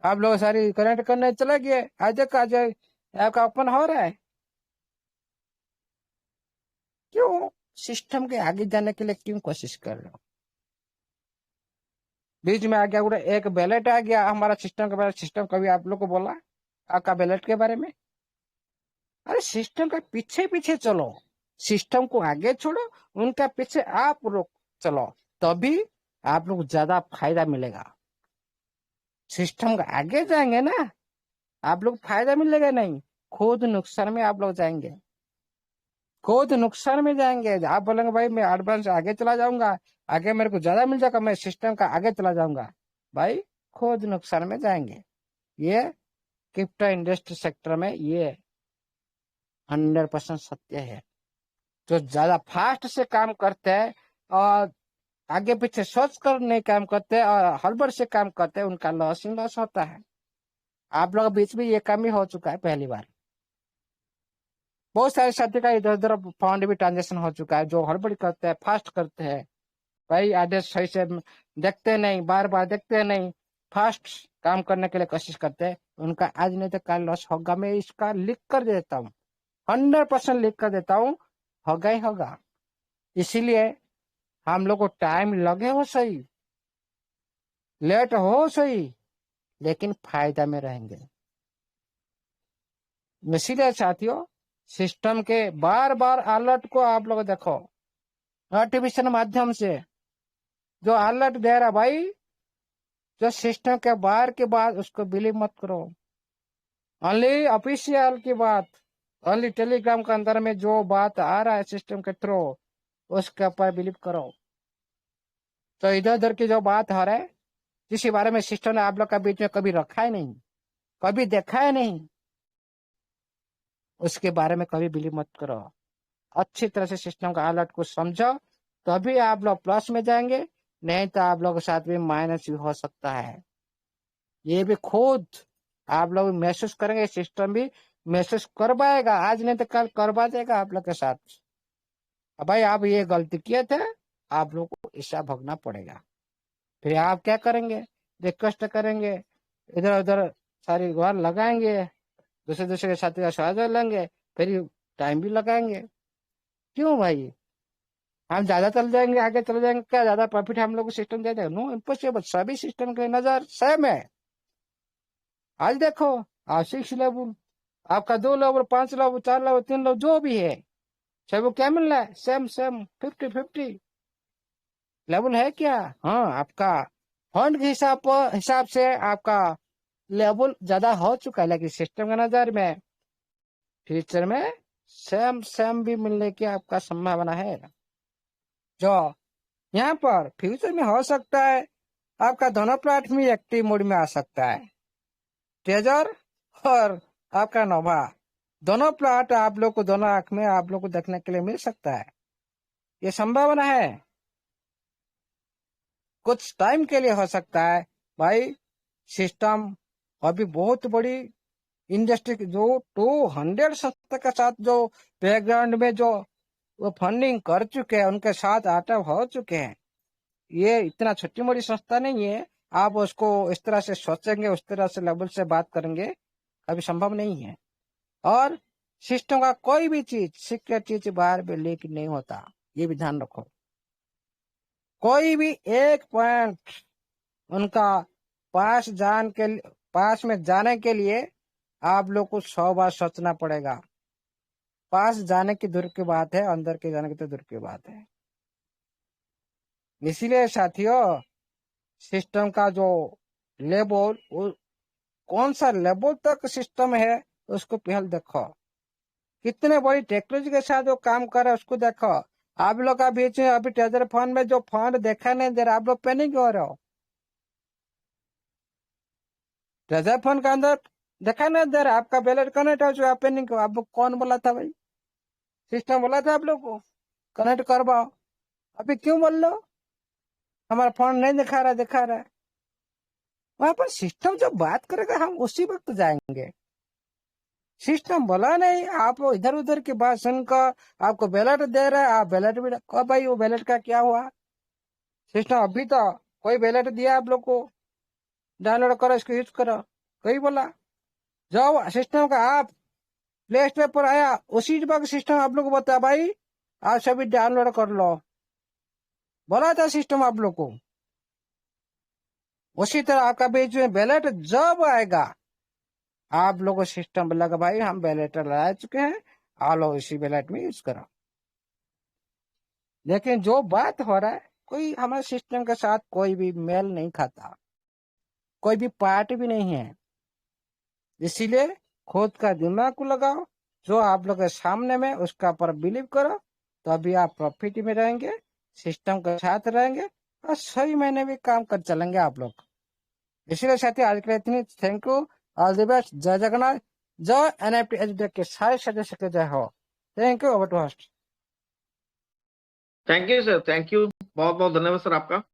आप लोग सारी कनेक्ट करने चले गए, आज देखो आज आपका ओपन हो रहा है। क्यों? सिस्टम के आगे जाने के लिए क्यों कोशिश कर रहे हो? बीच में आ गया पूरा एक बैलेट आ गया हमारा सिस्टम के बारे में, सिस्टम कभी आप लोग को बोला आपका बैलेट के बारे में? अरे सिस्टम के पीछे पीछे चलो, सिस्टम को आगे छोड़ो, उनका पीछे आप लोग चलो, तभी आप लोग ज्यादा फायदा मिलेगा। सिस्टम के आगे जाएंगे ना, आप लोग फायदा मिलेगा नहीं, खुद नुकसान में आप लोग जाएंगे, खुद नुकसान में जाएंगे। आप बोलेंगे भाई मैं एडवांस आगे चला जाऊंगा, आगे मेरे को ज्यादा मिल जाएगा, मैं सिस्टम का आगे चला जाऊंगा, भाई खुद नुकसान में जाएंगे। ये क्रिप्टो इंडस्ट्री सेक्टर में ये 100% सत्य है। जो ज्यादा फास्ट से काम करते हैं और आगे पीछे सोच कर नहीं काम करते और हड़बड़ से काम करते हैं, उनका लॉस ही लॉस होता है। आप लोग बीच में ये काम ही हो चुका है पहली बार, बहुत सारे साथी का इधर उधर फंड भी ट्रांजेक्शन हो चुका है, जो हड़बड़ी करते हैं, फास्ट करते हैं, भाई आदेश सही से देखते नहीं, बार बार देखते नहीं, फास्ट काम करने के लिए कोशिश करते हैं, उनका आज नहीं तो कल लॉस होगा। मैं इसका लिख कर देता हूँ, 100% लिख कर देता हूँ, होगा ही होगा। इसीलिए हम लोग को टाइम लगे हो सही, लेट हो सही, लेकिन फायदा में रहेंगे। इसीलिए साथियों, सिस्टम के बार बार अलर्ट को आप लोग देखो, नोटिफिकेशन माध्यम से जो अलर्ट दे रहा भाई, जो सिस्टम के बाहर की बात उसको बिलीव मत करो, ओनली ऑफिशियल की बात, ओनली टेलीग्राम के अंदर में जो बात आ रहा है सिस्टम के थ्रू उसके ऊपर बिलीव करो। तो इधर उधर की जो बात हो रहा है, जिसके बारे में सिस्टम ने आप लोग का बीच में कभी रखा है नहीं, कभी देखा है नहीं, उसके बारे में कभी बिलीव मत करो। अच्छी तरह से सिस्टम का अलर्ट को समझो, तभी आप लोग प्लस में जाएंगे, नहीं तो आप लोगों के साथ भी माइनस भी हो सकता है। ये भी खुद आप लोग महसूस करेंगे, सिस्टम भी महसूस करवाएगा, आज नहीं तो कल करवा देगा आप लोग के साथ। अब भाई आप ये गलती किए थे, आप लोग को इसका भोगना पड़ेगा। फिर आप क्या करेंगे? रिक्वेस्ट करेंगे, इधर उधर सारी गुहार लगाएंगे, दूसरे दूसरे के साथी का सहायता लेंगे, फिर टाइम भी लगाएंगे। क्यों भाई? हम ज्यादा चल जाएंगे, आगे चले जाएंगे, क्या ज्यादा प्रॉफिट हम लोग को सिस्टम दे देगा? No, impossible. सभी सिस्टम की नजर सेम है। आज देखो, आप 6 लेवल, आपका 2 लेवल, 5 लेवल, 4 लेवल, 3 लेवल, जो भी है सब वो क्या मिल रहा है? सेम सेम 50-50 लेवल है क्या? हाँ, आपका फंड के हिसाब से आपका लेवल ज्यादा हो चुका है, लेकिन सिस्टम के नजर में फ्यूचर में सेम सेम भी मिलने की आपका संभावना है। जो यहाँ पर फ्यूचर में हो सकता है, आपका दोनों प्लेटफॉर्म एक्टिव मोड में आ सकता है, ट्रेजर और आपका नोवा। दोनों प्लॉट आप लोग को दोनों आंख में आप लोग को देखने के लिए मिल सकता है। ये संभावना है, कुछ टाइम के लिए हो सकता है भाई। सिस्टम अभी बहुत बड़ी इंडस्ट्री जो 200 संस्था के साथ जो बैकग्राउंड में जो वो फंडिंग कर चुके हैं, उनके साथ अटैच हो चुके हैं। ये इतना छोटी मोटी संस्था नहीं है। आप उसको इस तरह से सोचेंगे, उस तरह से लेवल से बात करेंगे, अभी संभव नहीं है। और सिस्टम का कोई भी चीज, सीक्रेट चीज बाहर में लीक नहीं होता, ये भी ध्यान रखो। कोई भी एक पॉइंट उनका पास में जाने के लिए आप लोग को 100 बार सोचना पड़ेगा। पास जाने की दूर की बात है, अंदर के जाने की तो दूर की बात है। इसीलिए साथियों, सिस्टम का जो लेवल, कौन सा लेवल तक सिस्टम है उसको पहले देखो। कितने बड़ी टेक्नोलॉजी के साथ वो काम कर रहा है उसको देखो। आप लोग का बीच में अभी ट्रेजर फंड में जो फंड देखा नहीं दे रहा, आप लोग पैनिक हो रहे हो। ट्रेजर फंड का अंदर देखा नहीं दे रहा, आपका बैलेट कनेक्ट हो चुका, पैनिक हो। आपको कौन बोला था भाई? सिस्टम बोला था आप लोग को कनेक्ट करवाओ। अभी क्यों बोल लो हमारा फंड नहीं दिखा रहा है? वहां पर सिस्टम जब बात करेगा हम उसी वक्त जाएंगे। सिस्टम बोला नहीं, आप इधर उधर की बात सुनकर आपको बैलेट दे रहा है, आप बैलेट भी कब भाई वो बैलेट का क्या हुआ? सिस्टम अभी तो कोई बैलेट दिया आप लोग को, डाउनलोड करो इसको यूज करो, कोई बोला? जब सिस्टम का आप प्ले स्टोर पर आया उसी वक्त सिस्टम आप लोग को बताया भाई आप सभी डाउनलोड कर लो, बोला था सिस्टम आप लोग को। उसी तरह आपका बीच में बैलेट जब आएगा आप लोगों को सिस्टम बोलेगा भाई हम बैलेट लगा चुके हैं, आप लोग इसी बैलेट में यूज करो। लेकिन जो बात हो रहा है, कोई हमारे सिस्टम के साथ कोई भी मेल नहीं खाता, कोई भी पार्ट भी नहीं है। इसीलिए खुद का दिमाग को लगाओ, जो आप लोग के सामने में उसका पर बिलीव करो, तो अभी आप प्रॉफिट में रहेंगे, सिस्टम के साथ रहेंगे और सही महीने भी काम कर चलेंगे आप लोग। इसलिए साथी आज के लिए इतनी। Thank you, all the best, जय जगन्नाथ, जय एनएफटी एजुटेक के सारे सदस्य के जय हो। Thank you, over to host. Thank you sir, thank you, बहुत बहुत धन्यवाद सर आपका।